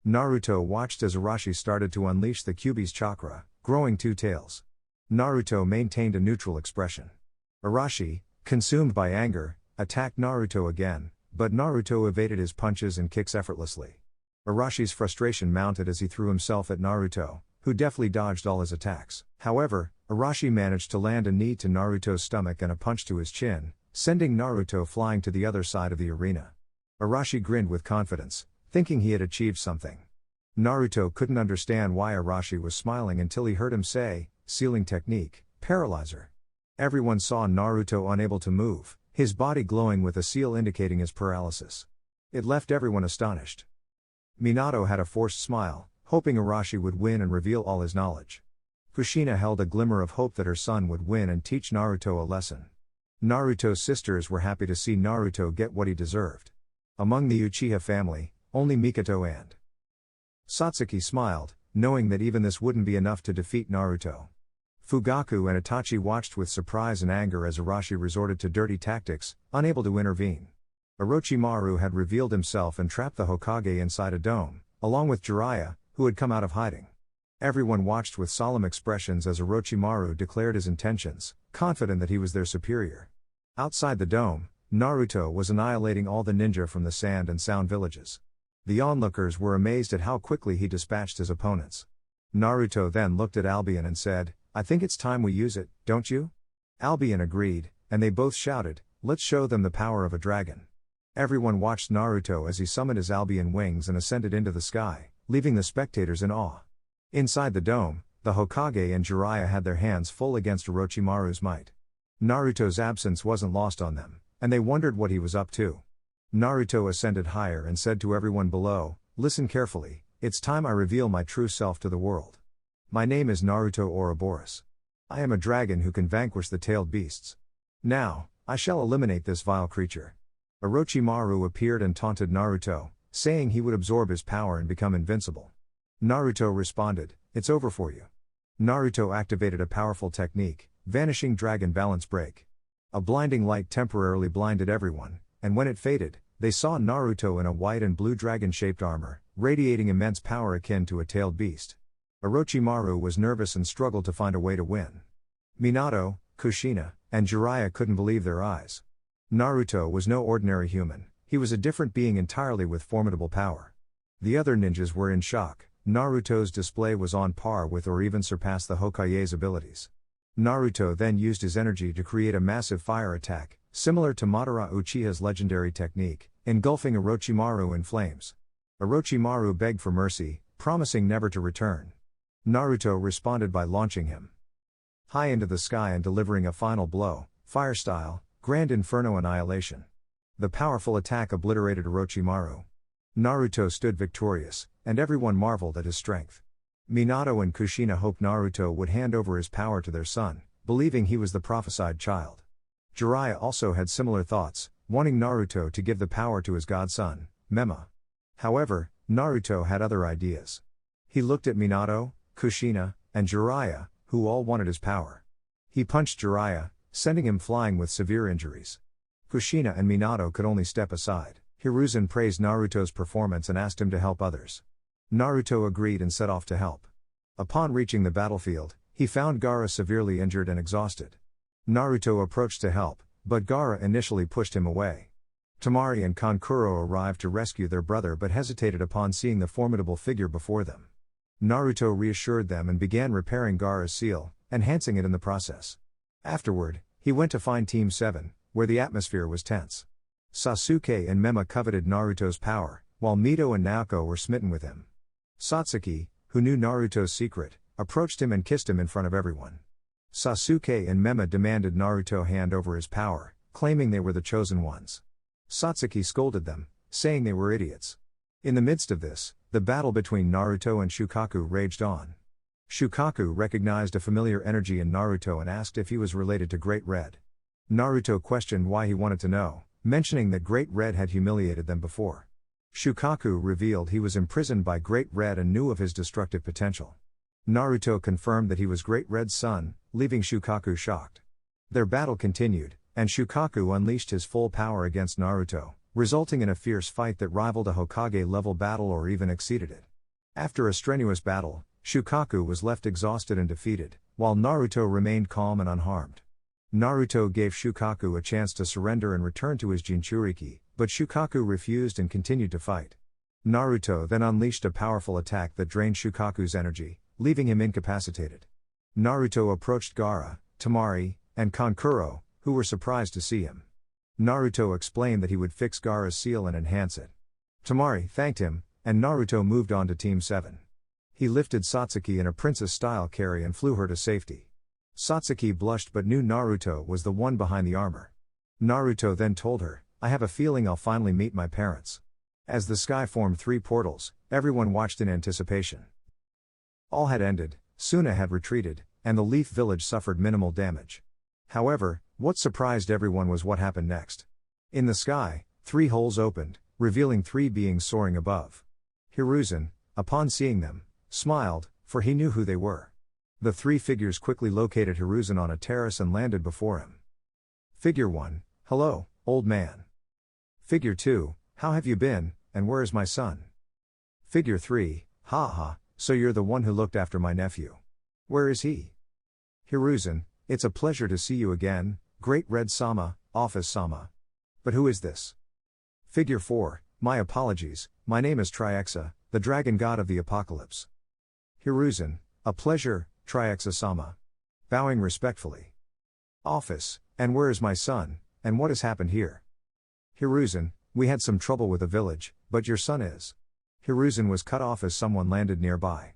Naruto watched as Arashi started to unleash the Kyuubi's chakra, growing two tails. Naruto maintained a neutral expression. Arashi, consumed by anger, attacked Naruto again, but Naruto evaded his punches and kicks effortlessly. Arashi's frustration mounted as he threw himself at Naruto, who deftly dodged all his attacks. However, Arashi managed to land a knee to Naruto's stomach and a punch to his chin, sending Naruto flying to the other side of the arena. Arashi grinned with confidence, thinking he had achieved something. Naruto couldn't understand why Arashi was smiling until he heard him say, "Sealing technique, paralyzer." Everyone saw Naruto unable to move, his body glowing with a seal indicating his paralysis. It left everyone astonished. Minato had a forced smile, hoping Arashi would win and reveal all his knowledge. Kushina held a glimmer of hope that her son would win and teach Naruto a lesson. Naruto's sisters were happy to see Naruto get what he deserved. Among the Uchiha family, only Mikoto and Satsuki smiled, knowing that even this wouldn't be enough to defeat Naruto. Fugaku and Itachi watched with surprise and anger as Arashi resorted to dirty tactics, unable to intervene. Orochimaru had revealed himself and trapped the Hokage inside a dome, along with Jiraiya, who had come out of hiding. Everyone watched with solemn expressions as Orochimaru declared his intentions, confident that he was their superior. Outside the dome, Naruto was annihilating all the ninja from the sand and sound villages. The onlookers were amazed at how quickly he dispatched his opponents. Naruto then looked at Albion and said, "I think it's time we use it, don't you?" Albion agreed, and they both shouted, "Let's show them the power of a dragon." Everyone watched Naruto as he summoned his Albion wings and ascended into the sky, leaving the spectators in awe. Inside the dome, the Hokage and Jiraiya had their hands full against Orochimaru's might. Naruto's absence wasn't lost on them, and they wondered what he was up to. Naruto ascended higher and said to everyone below, "Listen carefully, it's time I reveal my true self to the world." My name is Naruto Ouroboros. I am a dragon who can vanquish the tailed beasts. Now, I shall eliminate this vile creature. Orochimaru appeared and taunted Naruto, saying he would absorb his power and become invincible. Naruto responded, "It's over for you." Naruto activated a powerful technique, Vanishing Dragon Balance Break. A blinding light temporarily blinded everyone, and when it faded, they saw Naruto in a white and blue dragon-shaped armor, radiating immense power akin to a tailed beast. Orochimaru was nervous and struggled to find a way to win. Minato, Kushina, and Jiraiya couldn't believe their eyes. Naruto was no ordinary human, he was a different being entirely with formidable power. The other ninjas were in shock. Naruto's display was on par with or even surpassed the Hokage's abilities. Naruto then used his energy to create a massive fire attack, similar to Madara Uchiha's legendary technique, engulfing Orochimaru in flames. Orochimaru begged for mercy, promising never to return. Naruto responded by launching him high into the sky and delivering a final blow, fire style, Grand Inferno Annihilation. The powerful attack obliterated Orochimaru. Naruto stood victorious, and everyone marveled at his strength. Minato and Kushina hoped Naruto would hand over his power to their son, believing he was the prophesied child. Jiraiya also had similar thoughts, wanting Naruto to give the power to his godson, Mema. However, Naruto had other ideas. He looked at Minato, Kushina, and Jiraiya, who all wanted his power. He punched Jiraiya, sending him flying with severe injuries. Kushina and Minato could only step aside. Hiruzen praised Naruto's performance and asked him to help others. Naruto agreed and set off to help. Upon reaching the battlefield, he found Gaara severely injured and exhausted. Naruto approached to help, but Gaara initially pushed him away. Temari and Kankuro arrived to rescue their brother but hesitated upon seeing the formidable figure before them. Naruto reassured them and began repairing Gaara's seal, enhancing it in the process. Afterward, he went to find Team 7, where the atmosphere was tense. Sasuke and Mema coveted Naruto's power, while Mito and Naoko were smitten with him. Satsuki, who knew Naruto's secret, approached him and kissed him in front of everyone. Sasuke and Mema demanded Naruto hand over his power, claiming they were the chosen ones. Satsuki scolded them, saying they were idiots. In the midst of this, the battle between Naruto and Shukaku raged on. Shukaku recognized a familiar energy in Naruto and asked if he was related to Great Red. Naruto questioned why he wanted to know, mentioning that Great Red had humiliated them before. Shukaku revealed he was imprisoned by Great Red and knew of his destructive potential. Naruto confirmed that he was Great Red's son, leaving Shukaku shocked. Their battle continued, and Shukaku unleashed his full power against Naruto, resulting in a fierce fight that rivaled a Hokage-level battle or even exceeded it. After a strenuous battle, Shukaku was left exhausted and defeated, while Naruto remained calm and unharmed. Naruto gave Shukaku a chance to surrender and return to his Jinchuriki, but Shukaku refused and continued to fight. Naruto then unleashed a powerful attack that drained Shukaku's energy, leaving him incapacitated. Naruto approached Gaara, Temari, and Kankuro, who were surprised to see him. Naruto explained that he would fix Gaara's seal and enhance it. Temari thanked him, and Naruto moved on to Team 7. He lifted Satsuki in a princess-style carry and flew her to safety. Satsuki blushed but knew Naruto was the one behind the armor. Naruto then told her, "I have a feeling I'll finally meet my parents." As the sky formed 3 portals, everyone watched in anticipation. All had ended, Suna had retreated, and the Leaf Village suffered minimal damage. However, what surprised everyone was what happened next. In the sky, 3 holes opened, revealing 3 beings soaring above. Hiruzen, upon seeing them, smiled, for he knew who they were. The 3 figures quickly located Hiruzen on a terrace and landed before him. Figure 1, "Hello, old man." Figure 2, "How have you been, and where is my son?" Figure 3, "Ha ha, so you're the one who looked after my nephew. Where is he?" Hiruzen, "It's a pleasure to see you again, Great Red Sama, Ophis Sama. But who is this?" Figure 4, "My apologies, my name is Triexa, the dragon god of the apocalypse." Hiruzen, "A pleasure, Triexa Sama." Bowing respectfully. Ophis, "And where is my son, and what has happened here?" Hiruzen, "We had some trouble with the village, but your son is." Hiruzen was cut off as someone landed nearby.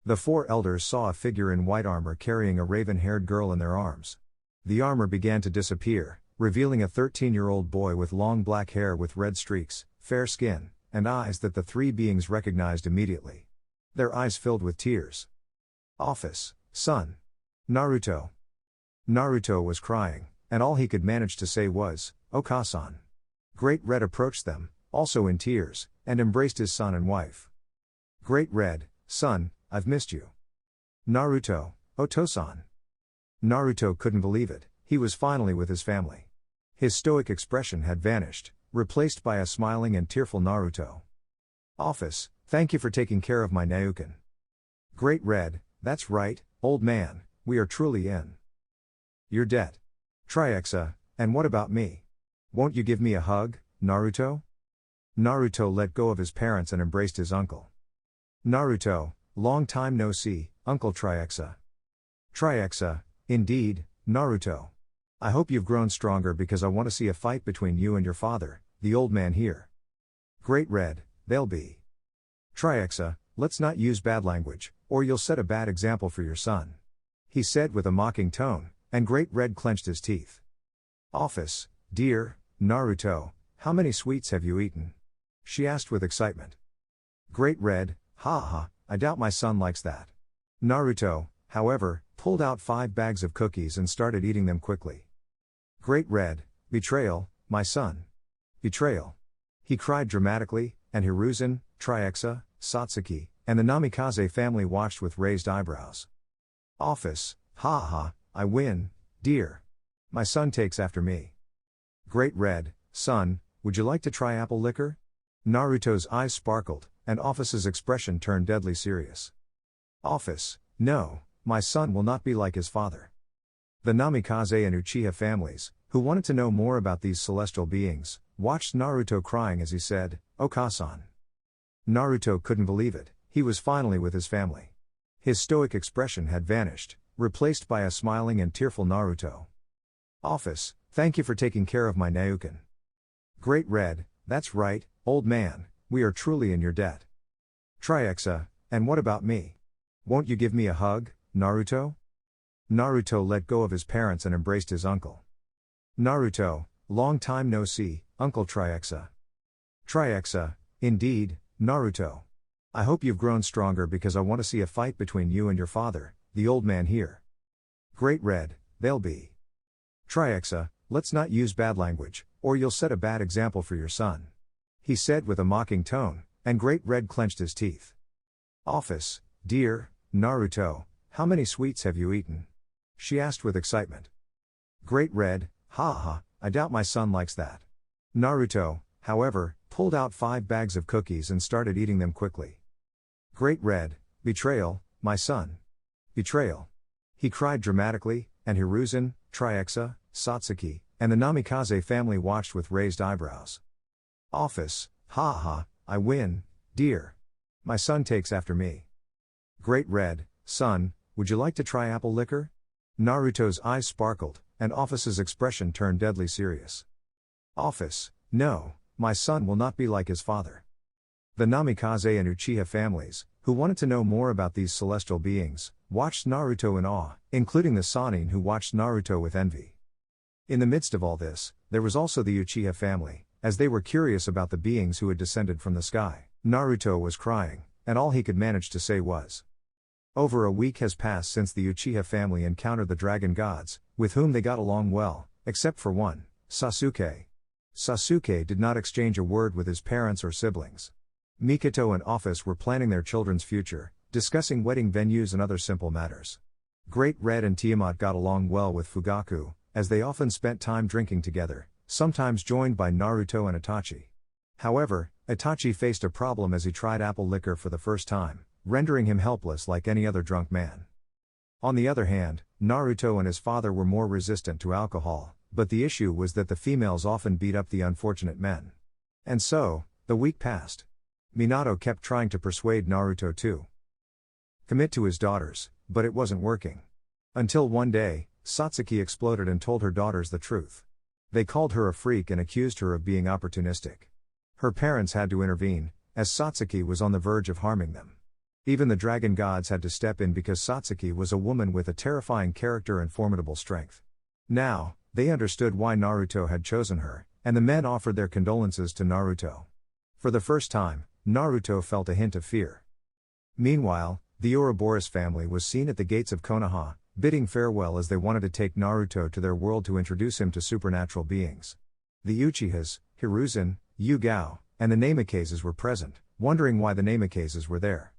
The 4 elders saw a figure in white armor carrying a raven-haired girl in their arms. The armor began to disappear, revealing a 13-year-old boy with long black hair with red streaks, fair skin, and eyes that the 3 beings recognized immediately. Their eyes filled with tears. Ophis, son. Naruto. Naruto was crying, and all he could manage to say was, Okasan. Great Red approached them, also in tears, and embraced his son and wife. Great Red, son, I've missed you. Naruto, Otosan. Naruto couldn't believe it, he was finally with his family. His stoic expression had vanished, replaced by a smiling and tearful Naruto. Ophis, thank you for taking care of my Naukan. Great Red, that's right, old man, we are truly in your debt. Triaxa, and what about me? Won't you give me a hug, Naruto? Naruto let go of his parents and embraced his uncle. Naruto, long time no see, Uncle Triaxa. Triaxa, indeed, Naruto. I hope you've grown stronger because I want to see a fight between you and your father, the old man here. Great Red, they'll be. Triaxa, let's not use bad language, or you'll set a bad example for your son. He said with a mocking tone, and Great Red clenched his teeth. Ophis, dear, Naruto, how many sweets have you eaten? She asked with excitement. Great Red, ha ha, I doubt my son likes that. Naruto, however, pulled out 5 bags of cookies and started eating them quickly. Great Red, betrayal, my son. Betrayal. He cried dramatically, and Hiruzen, Triaxa, Satsuki, and the Namikaze family watched with raised eyebrows. Ophis, ha ha, I win, dear. My son takes after me. Great Red, son, would you like to try apple liquor? Naruto's eyes sparkled, and Ophis's expression turned deadly serious. Ophis, no, my son will not be like his father. The Namikaze and Uchiha families, who wanted to know more about these celestial beings, watched Naruto crying as he said, Okasan. Naruto couldn't believe it, he was finally with his family. His stoic expression had vanished, replaced by a smiling and tearful Naruto. Ophis, thank you for taking care of my Naukan. Great Red, that's right, old man, we are truly in your debt. Triaxa, and what about me? Won't you give me a hug, Naruto? Naruto let go of his parents and embraced his uncle. Naruto, long time no see, Uncle Triaxa. Triaxa, indeed, Naruto. I hope you've grown stronger because I want to see a fight between you and your father, the old man here. Great Red, they'll be. Triaxa, let's not use bad language, or you'll set a bad example for your son. He said with a mocking tone, and Great Red clenched his teeth. Ophis, dear, Naruto, how many sweets have you eaten? She asked with excitement. Great Red, ha ha, I doubt my son likes that. Naruto, however, pulled out 5 bags of cookies and started eating them quickly. Great Red, betrayal, my son. Betrayal. He cried dramatically, and Hiruzen, Triaxa, Satsuki, and the Namikaze family watched with raised eyebrows. Ophis, ha ha, I win, dear. My son takes after me. Great Red, son, would you like to try apple liquor? Naruto's eyes sparkled, and Ophis's expression turned deadly serious. Ophis, no, my son will not be like his father. The Namikaze and Uchiha families, who wanted to know more about these celestial beings, watched Naruto in awe, including the Sannin who watched Naruto with envy. In the midst of all this, there was also the Uchiha family, as they were curious about the beings who had descended from the sky. Naruto was crying, and all he could manage to say was, over a week has passed since the Uchiha family encountered the dragon gods, with whom they got along well, except for one, Sasuke. Sasuke did not exchange a word with his parents or siblings. Mikoto and Ophis were planning their children's future, discussing wedding venues and other simple matters. Great Red and Tiamat got along well with Fugaku, as they often spent time drinking together, sometimes joined by Naruto and Itachi. However, Itachi faced a problem as he tried apple liquor for the first time, rendering him helpless like any other drunk man. On the other hand, Naruto and his father were more resistant to alcohol, but the issue was that the females often beat up the unfortunate men. And so, the week passed. Minato kept trying to persuade Naruto to commit to his daughters, but it wasn't working. Until one day, Satsuki exploded and told her daughters the truth. They called her a freak and accused her of being opportunistic. Her parents had to intervene, as Satsuki was on the verge of harming them. Even the dragon gods had to step in because Satsuki was a woman with a terrifying character and formidable strength. Now, they understood why Naruto had chosen her, and the men offered their condolences to Naruto. For the first time, Naruto felt a hint of fear. Meanwhile, The Ouroboros family was seen at the gates of Konoha, bidding farewell as they wanted to take Naruto to their world to introduce him to supernatural beings. The Uchihas, Hiruzen, Yugao, and the Namikazes were present, wondering why the Namikazes were there.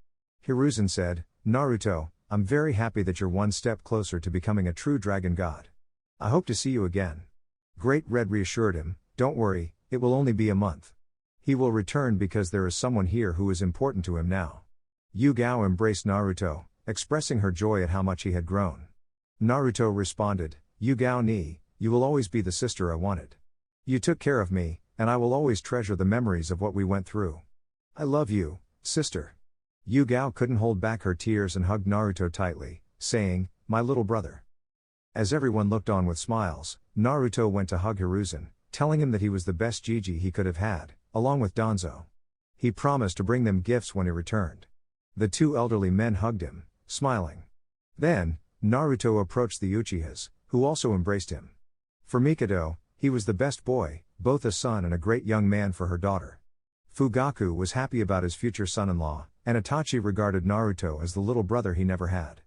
Hiruzen said, "Naruto, I'm very happy that you're one step closer to becoming a true dragon god. I hope to see you again." Great Red reassured him, "Don't worry, it will only be a month. He will return because there is someone here who is important to him now." Yugao embraced Naruto, expressing her joy at how much he had grown. Naruto responded, "Yugao ni, you will always be the sister I wanted. You took care of me, and I will always treasure the memories of what we went through. I love you, sister." Yugao couldn't hold back her tears and hugged Naruto tightly, saying, "My little brother." As everyone looked on with smiles, Naruto went to hug Hiruzen, telling him that he was the best Gigi he could have had, along with Danzo. He promised to bring them gifts when he returned. The two elderly men hugged him, smiling. Then, Naruto approached the Uchihas, who also embraced him. For Mikado, he was the best boy, both a son and a great young man for her daughter. Fugaku was happy about his future son-in-law, and Itachi regarded Naruto as the little brother he never had.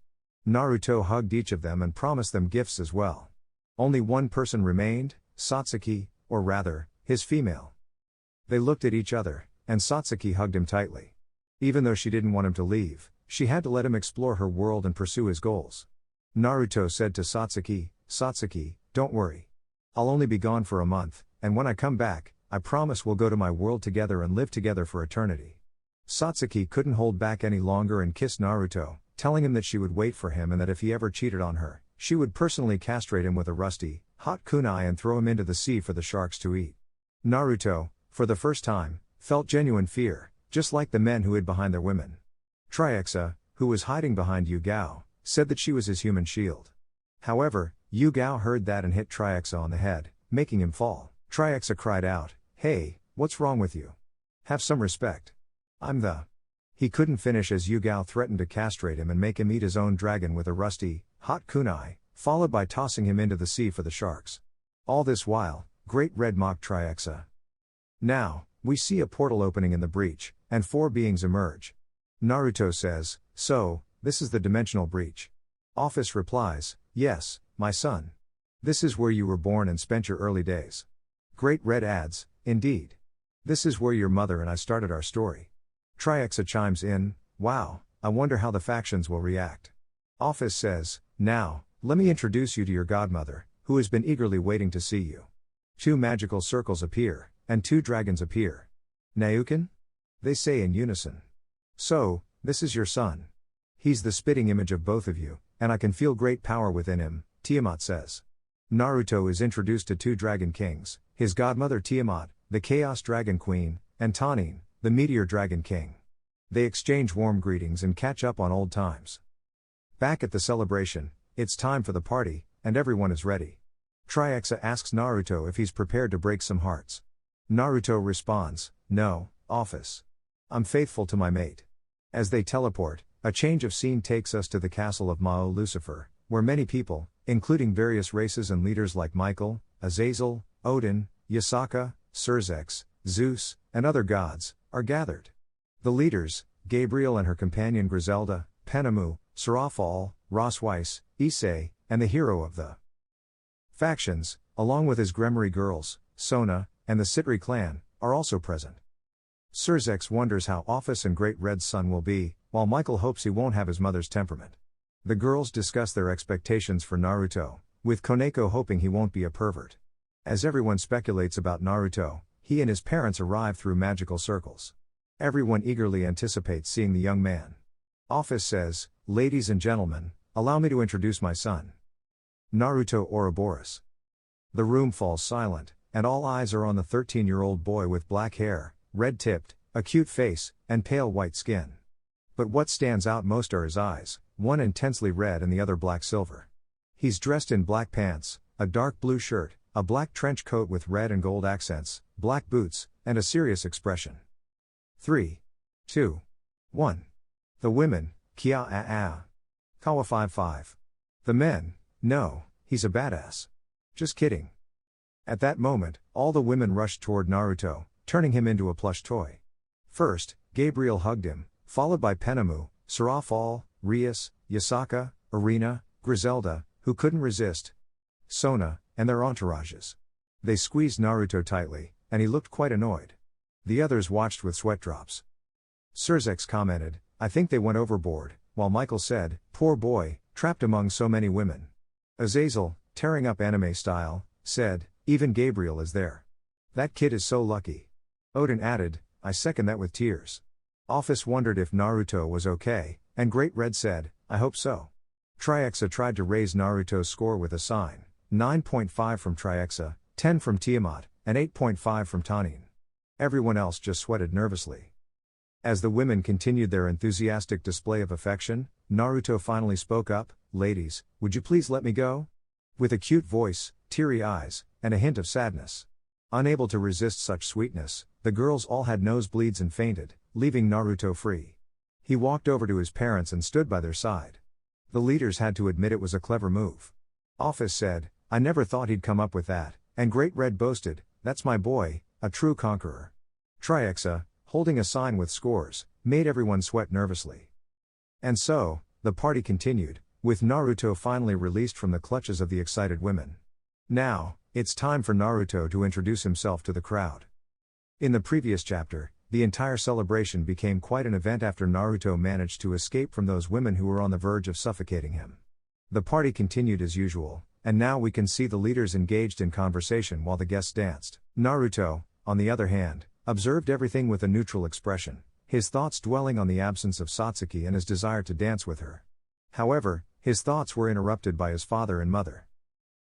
Naruto hugged each of them and promised them gifts as well. Only one person remained, Satsuki, or rather, his female. They looked at each other, and Satsuki hugged him tightly. Even though she didn't want him to leave, she had to let him explore her world and pursue his goals. Naruto said to Satsuki, "Satsuki, don't worry. I'll only be gone for a month, and when I come back, I promise we'll go to my world together and live together for eternity." Satsuki couldn't hold back any longer and kissed Naruto, telling him that she would wait for him and that if he ever cheated on her, she would personally castrate him with a rusty, hot kunai and throw him into the sea for the sharks to eat. Naruto, for the first time, felt genuine fear, just like the men who hid behind their women. Triexa, who was hiding behind Yugao, said that she was his human shield. However, Yugao heard that and hit Triexa on the head, making him fall. Triexa cried out, "Hey, what's wrong with you? Have some respect. I'm the..." He couldn't finish as Yugao threatened to castrate him and make him eat his own dragon with a rusty, hot kunai, followed by tossing him into the sea for the sharks. All this while, Great Red mocked Triexa. Now, we see a portal opening in the breach, and 4 beings emerge. Naruto says, "So, this is the dimensional breach?" Ophis replies, "Yes, my son. This is where you were born and spent your early days." Great Red adds, "Indeed. This is where your mother and I started our story." Triexa chimes in, "Wow, I wonder how the factions will react." Ophis says, "Now, let me introduce you to your godmother, who has been eagerly waiting to see you." 2 magical circles appear, and 2 dragons appear. "Naukin?" they say in unison. "So, this is your son. He's the spitting image of both of you, and I can feel great power within him," Tiamat says. Naruto is introduced to 2 dragon kings, his godmother Tiamat, the Chaos Dragon Queen, and Tanin, the Meteor Dragon King. They exchange warm greetings and catch up on old times. Back at the celebration, it's time for the party, and everyone is ready. Triexa asks Naruto if he's prepared to break some hearts. Naruto responds, "No, Ophis. I'm faithful to my mate." As they teleport, a change of scene takes us to the castle of Mao Lucifer, where many people, including various races and leaders like Michael, Azazel, Odin, Yasaka, Surzex, Zeus, and other gods, are gathered. The leaders, Gabriel and her companion Griselda, Penamu, Seraphal, Rosweiss, Issei, and the hero of the factions, along with his Gremory girls, Sona, and the Citri clan, are also present. Surzex wonders how Ophis and Great Red's son will be, while Michael hopes he won't have his mother's temperament. The girls discuss their expectations for Naruto, with Koneko hoping he won't be a pervert. As everyone speculates about Naruto, he and his parents arrive through magical circles. Everyone eagerly anticipates seeing the young man. Ophis says, "Ladies and gentlemen, allow me to introduce my son, Naruto Ouroboros." The room falls silent, and all eyes are on the 13-year-old boy with black hair, red-tipped, a cute face, and pale white skin. But what stands out most are his eyes, one intensely red and the other black-silver. He's dressed in black pants, a dark blue shirt, a black trench coat with red and gold accents, black boots, and a serious expression. 3, 2, 1. The women, Kia Kawa 5-5. The men, no, he's a badass. Just kidding. At that moment, all the women rushed toward Naruto, turning him into a plush toy. First, Gabriel hugged him, followed by Penamu, Sarafal, Rias, Yasaka, Arena, Griselda, who couldn't resist, Sona, and their entourages. They squeezed Naruto tightly, and he looked quite annoyed. The others watched with sweat drops. Surzex commented, "I think they went overboard," while Michael said, "Poor boy, trapped among so many women." Azazel, tearing up anime style, said, "Even Gabriel is there. That kid is so lucky." Odin added, "I second that with tears." Ophis wondered if Naruto was okay, and Great Red said, "I hope so." Triaxa tried to raise Naruto's score with a sign, 9.5 from Triaxa, 10 from Tiamat, and 8.5 from Tanin. Everyone else just sweated nervously. As the women continued their enthusiastic display of affection, Naruto finally spoke up, "Ladies, would you please let me go?" With a cute voice, teary eyes, and a hint of sadness. Unable to resist such sweetness, the girls all had nosebleeds and fainted, leaving Naruto free. He walked over to his parents and stood by their side. The leaders had to admit it was a clever move. Ophis said, "I never thought he'd come up with that," and Great Red boasted, "That's my boy, a true conqueror." Triaxa, holding a sign with scores, made everyone sweat nervously. And so, the party continued, with Naruto finally released from the clutches of the excited women. Now, it's time for Naruto to introduce himself to the crowd. In the previous chapter, the entire celebration became quite an event after Naruto managed to escape from those women who were on the verge of suffocating him. The party continued as usual, and now we can see the leaders engaged in conversation while the guests danced. Naruto, on the other hand, observed everything with a neutral expression, his thoughts dwelling on the absence of Satsuki and his desire to dance with her. However, his thoughts were interrupted by his father and mother.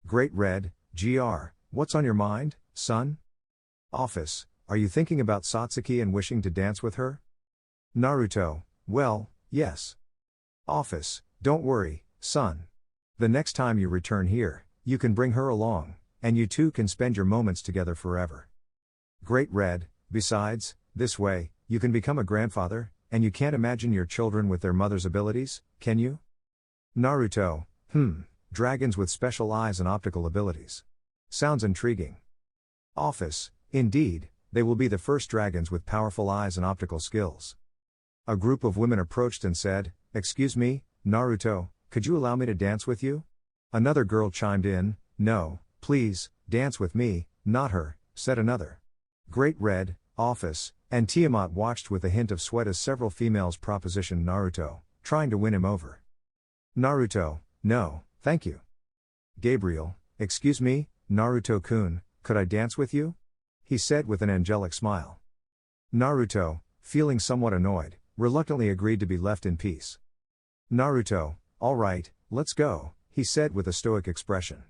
Great Red, "Gr, what's on your mind, son?" Ophis, "Are you thinking about Satsuki and wishing to dance with her?" Naruto, "Well, yes." Ophis, "Don't worry, son. The next time you return here, you can bring her along, and you two can spend your moments together forever." Great Red, "Besides, this way, you can become a grandfather, and you can't imagine your children with their mother's abilities, can you?" Naruto, Dragons with special eyes and optical abilities. Sounds intriguing." Ophis, "Indeed, they will be the first dragons with powerful eyes and optical skills." A group of women approached and said, "Excuse me, Naruto, could you allow me to dance with you?" Another girl chimed in, "No, please, dance with me, not her," said another. Great Red, Ophis, and Tiamat watched with a hint of sweat as several females propositioned Naruto, trying to win him over. Naruto, "No, thank you." Gabriel, "Excuse me, Naruto-kun, could I dance with you?" he said with an angelic smile. Naruto, feeling somewhat annoyed, reluctantly agreed to be left in peace. Naruto, "All right, let's go," he said with a stoic expression.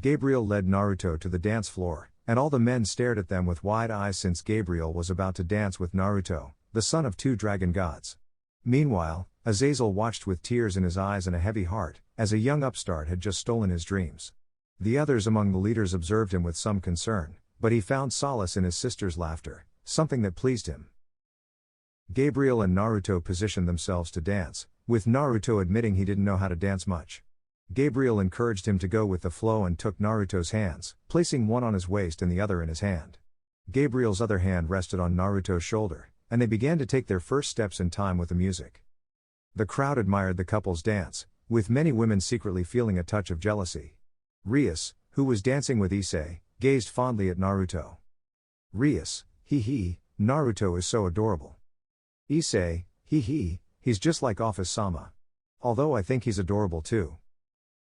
Gabriel led Naruto to the dance floor, and all the men stared at them with wide eyes since Gabriel was about to dance with Naruto, the son of two dragon gods. Meanwhile, Azazel watched with tears in his eyes and a heavy heart, as a young upstart had just stolen his dreams. The others among the leaders observed him with some concern, but he found solace in his sister's laughter, something that pleased him. Gabriel and Naruto positioned themselves to dance, with Naruto admitting he didn't know how to dance much. Gabriel encouraged him to go with the flow and took Naruto's hands, placing one on his waist and the other in his hand. Gabriel's other hand rested on Naruto's shoulder, and they began to take their first steps in time with the music. The crowd admired the couple's dance, with many women secretly feeling a touch of jealousy. Rias, who was dancing with Issei, gazed fondly at Naruto. Rias, "Hee, Naruto is so adorable." Issei, "Hee, he's just like Ophis-sama. Although I think he's adorable too."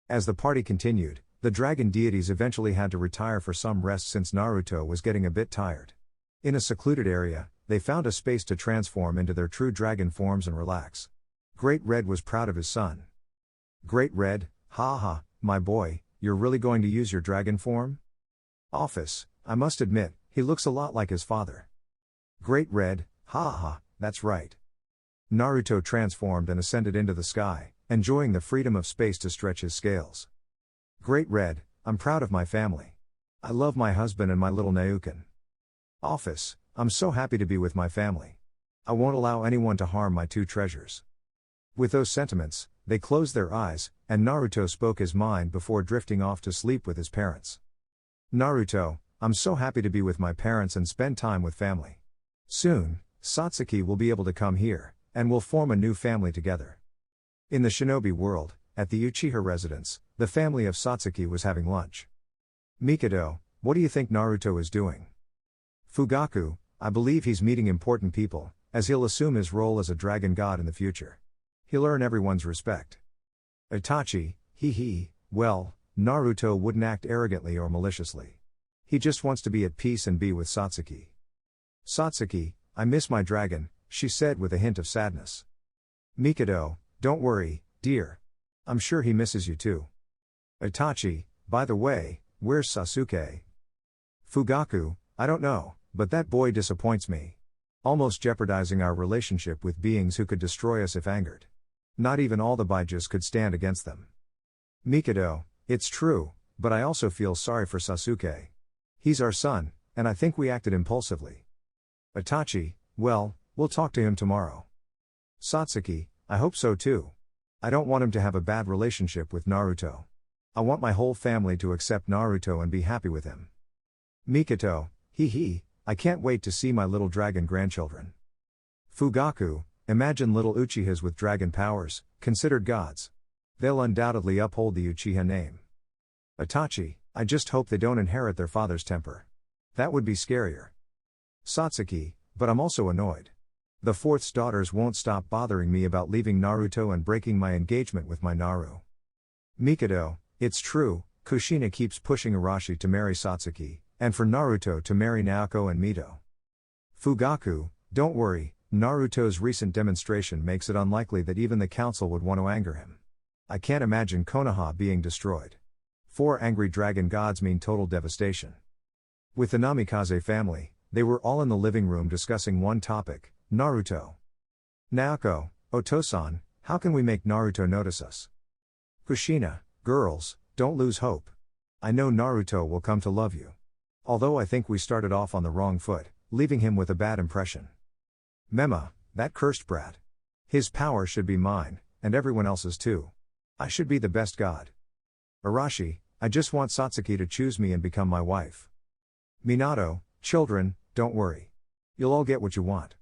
As the party continued, the dragon deities eventually had to retire for some rest since Naruto was getting a bit tired. In a secluded area, they found a space to transform into their true dragon forms and relax. Great Red was proud of his son. Great Red, "Ha, my boy, you're really going to use your dragon form?" Ophis, "I must admit, he looks a lot like his father." Great Red, "Ha, that's right." Naruto transformed and ascended into the sky, enjoying the freedom of space to stretch his scales. Great Red, "I'm proud of my family. I love my husband and my little Nauken." Ophis, "I'm so happy to be with my family. I won't allow anyone to harm my two treasures." With those sentiments, they closed their eyes, and Naruto spoke his mind before drifting off to sleep with his parents. Naruto, "I'm so happy to be with my parents and spend time with family. Soon, Satsuki will be able to come here, and we'll form a new family together. In the shinobi world, at the Uchiha residence, the family of Satsuki was having lunch. Mikado, what do you think Naruto is doing? Fugaku, I believe he's meeting important people, as he'll assume his role as a dragon god in the future. He'll earn everyone's respect. Itachi, well, Naruto wouldn't act arrogantly or maliciously. He just wants to be at peace and be with Satsuki. Satsuki, I miss my dragon, she said with a hint of sadness. Mikado, don't worry, dear. I'm sure he misses you too. Itachi, by the way, where's Sasuke? Fugaku, I don't know, but that boy disappoints me. Almost jeopardizing our relationship with beings who could destroy us if angered. Not even all the Baijas could stand against them. Mikado, it's true, but I also feel sorry for Sasuke. He's our son, and I think we acted impulsively. Itachi, well, we'll talk to him tomorrow. Satsuki, I hope so too. I don't want him to have a bad relationship with Naruto. I want my whole family to accept Naruto and be happy with him. Mikoto, I can't wait to see my little dragon grandchildren. Fugaku, imagine little Uchihas with dragon powers, considered gods. They'll undoubtedly uphold the Uchiha name. Itachi, I just hope they don't inherit their father's temper. That would be scarier. Satsuki, but I'm also annoyed. The fourth's daughters won't stop bothering me about leaving Naruto and breaking my engagement with my Naru. Mikado, it's true, Kushina keeps pushing Arashi to marry Satsuki, and for Naruto to marry Naoko and Mito. Fugaku, don't worry, Naruto's recent demonstration makes it unlikely that even the council would want to anger him. I can't imagine Konoha being destroyed. 4 angry dragon gods mean total devastation. With the Namikaze family, they were all in the living room discussing one topic, Naruto. Naoko, Otosan, how can we make Naruto notice us? Kushina, girls, don't lose hope. I know Naruto will come to love you. Although I think we started off on the wrong foot, leaving him with a bad impression. Mema, that cursed brat. His power should be mine, and everyone else's too. I should be the best god. Arashi, I just want Satsuki to choose me and become my wife. Minato, children, don't worry. You'll all get what you want.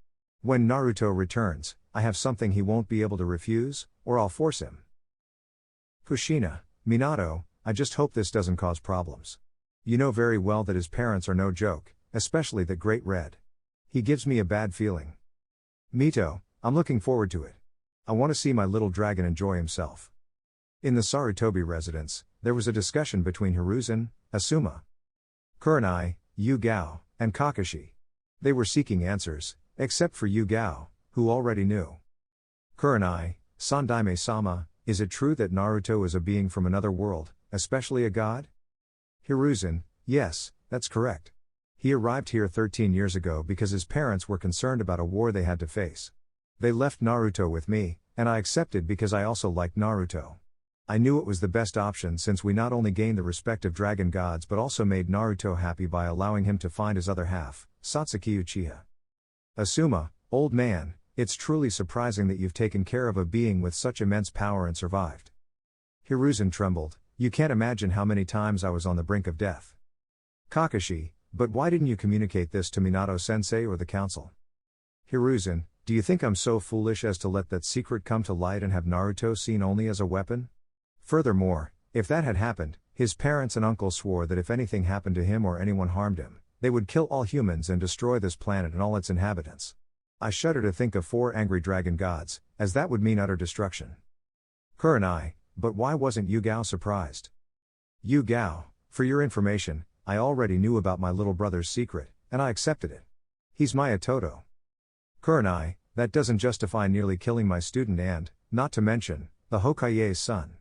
When Naruto returns, I have something he won't be able to refuse, or I'll force him. Kushina, Minato, I just hope this doesn't cause problems. You know very well that his parents are no joke, especially that Great Red. He gives me a bad feeling. Mito, I'm looking forward to it. I want to see my little dragon enjoy himself. In the Sarutobi residence, there was a discussion between Hiruzen, Asuma, Kurenai, Yu-Gao, and Kakashi. They were seeking answers, except for Yu-Gao, who already knew. Kurenai, Sandaime-sama, is it true that Naruto is a being from another world, especially a god? Hiruzen, yes, that's correct. He arrived here 13 years ago because his parents were concerned about a war they had to face. They left Naruto with me, and I accepted because I also liked Naruto. I knew it was the best option since we not only gained the respect of dragon gods but also made Naruto happy by allowing him to find his other half, Satsuki Uchiha. Asuma, old man, it's truly surprising that you've taken care of a being with such immense power and survived. Hiruzen trembled, you can't imagine how many times I was on the brink of death. Kakashi, but why didn't you communicate this to Minato-sensei or the council? Hiruzen, do you think I'm so foolish as to let that secret come to light and have Naruto seen only as a weapon? Furthermore, if that had happened, his parents and uncle swore that if anything happened to him or anyone harmed him, they would kill all humans and destroy this planet and all its inhabitants. I shudder to think of 4 angry dragon gods, as that would mean utter destruction. Kurenai, but why wasn't Yu-Gao surprised? Yu-Gao, for your information, I already knew about my little brother's secret, and I accepted it. He's my Itoto. Kurenai, that doesn't justify nearly killing my student and, not to mention, the Hokage's son.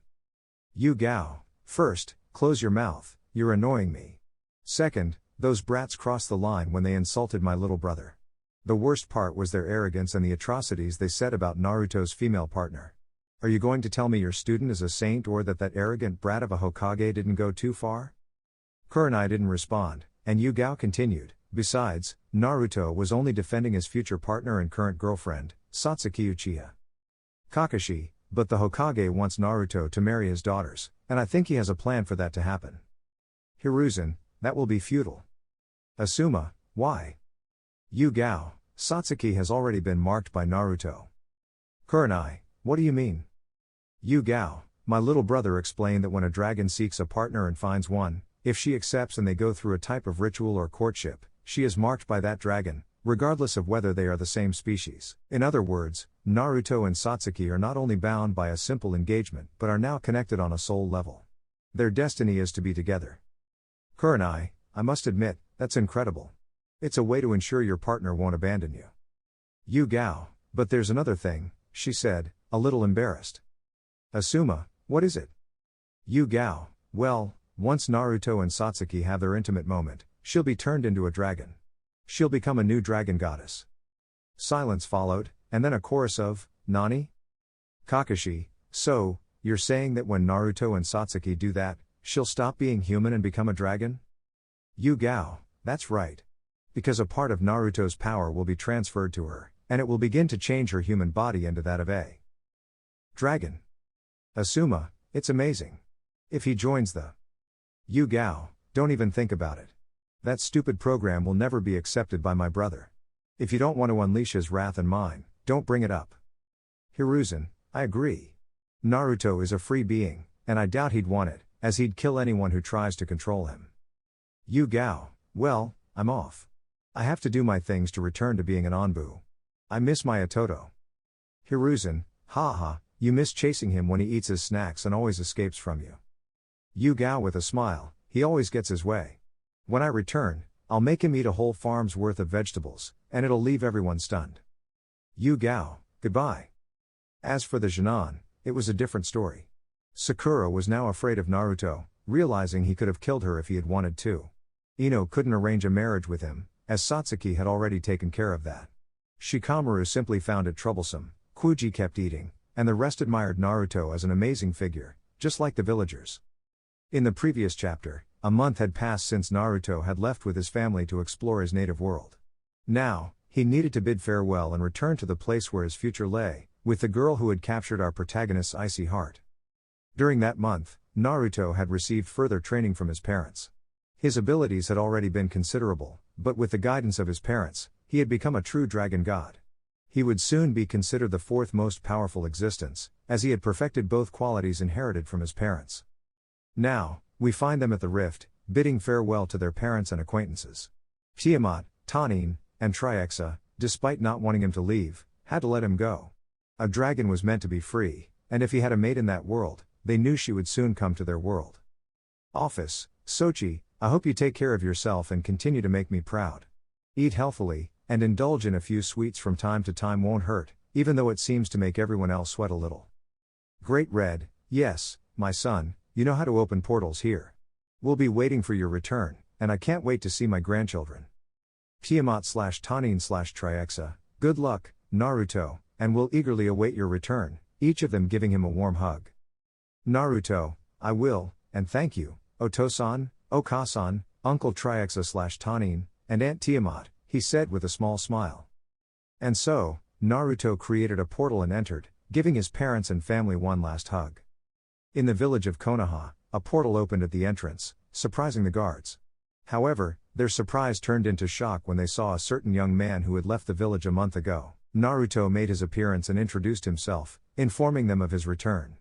Yu-Gao, first, close your mouth, you're annoying me. Second, those brats crossed the line when they insulted my little brother. The worst part was their arrogance and the atrocities they said about Naruto's female partner. Are you going to tell me your student is a saint or that arrogant brat of a Hokage didn't go too far? Kurenai didn't respond, and Yu-Gao continued, besides, Naruto was only defending his future partner and current girlfriend, Satsuki Uchiha. Kakashi, but the Hokage wants Naruto to marry his daughters, and I think he has a plan for that to happen. Hiruzen, that will be futile. Asuma, why? Yu-Gao, Satsuki has already been marked by Naruto. Kurenai, what do you mean? Yu Gao, my little brother explained that when a dragon seeks a partner and finds one, if she accepts and they go through a type of ritual or courtship, she is marked by that dragon, regardless of whether they are the same species. In other words, Naruto and Satsuki are not only bound by a simple engagement but are now connected on a soul level. Their destiny is to be together. Kurenai, I must admit, that's incredible. It's a way to ensure your partner won't abandon you. Yu Gao, but there's another thing, she said, a little embarrassed. Asuma, what is it? Yu Gao, well, once Naruto and Satsuki have their intimate moment, she'll be turned into a dragon. She'll become a new dragon goddess. Silence followed, and then a chorus of, Nani? Kakashi, so, you're saying that when Naruto and Satsuki do that, she'll stop being human and become a dragon? Yu Gao, that's right. Because a part of Naruto's power will be transferred to her, and it will begin to change her human body into that of a dragon. Asuma, it's amazing. If he joins the Yu Gao, don't even think about it. That stupid program will never be accepted by my brother. If you don't want to unleash his wrath and mine, don't bring it up. Hiruzen, I agree. Naruto is a free being, and I doubt he'd want it, as he'd kill anyone who tries to control him. Yu Gao, well, I'm off. I have to do my things to return to being an Anbu. I miss my Ototo. Hiruzen, haha, you miss chasing him when he eats his snacks and always escapes from you. Yu Gao with a smile, he always gets his way. When I return, I'll make him eat a whole farm's worth of vegetables, and it'll leave everyone stunned. Yu Gao, goodbye. As for the Jinan, it was a different story. Sakura was now afraid of Naruto, realizing he could have killed her if he had wanted to. Ino couldn't arrange a marriage with him, as Satsuki had already taken care of that. Shikamaru simply found it troublesome, Kuji kept eating, and the rest admired Naruto as an amazing figure, just like the villagers. In the previous chapter, a month had passed since Naruto had left with his family to explore his native world. Now, he needed to bid farewell and return to the place where his future lay, with the girl who had captured our protagonist's icy heart. During that month, Naruto had received further training from his parents. His abilities had already been considerable, but with the guidance of his parents, he had become a true dragon god. He would soon be considered the fourth most powerful existence, as he had perfected both qualities inherited from his parents. Now, we find them at the rift, bidding farewell to their parents and acquaintances. Tiamat, Tanin, and Triexa, despite not wanting him to leave, had to let him go. A dragon was meant to be free, and if he had a mate in that world, they knew she would soon come to their world. Ophis, Sochi, I hope you take care of yourself and continue to make me proud. Eat healthily, and indulge in a few sweets from time to time won't hurt, even though it seems to make everyone else sweat a little. Great Red, yes, my son, you know how to open portals here. We'll be waiting for your return, and I can't wait to see my grandchildren. Tiamat/Tanin/Triexa, good luck, Naruto, and we'll eagerly await your return, each of them giving him a warm hug. Naruto, I will, and thank you, Otosan, Okasan, Uncle Triexa/Tanin, and Aunt Tiamat, he said with a small smile. And so, Naruto created a portal and entered, giving his parents and family one last hug. In the village of Konoha, a portal opened at the entrance, surprising the guards. However, their surprise turned into shock when they saw a certain young man who had left the village a month ago. Naruto made his appearance and introduced himself, informing them of his return.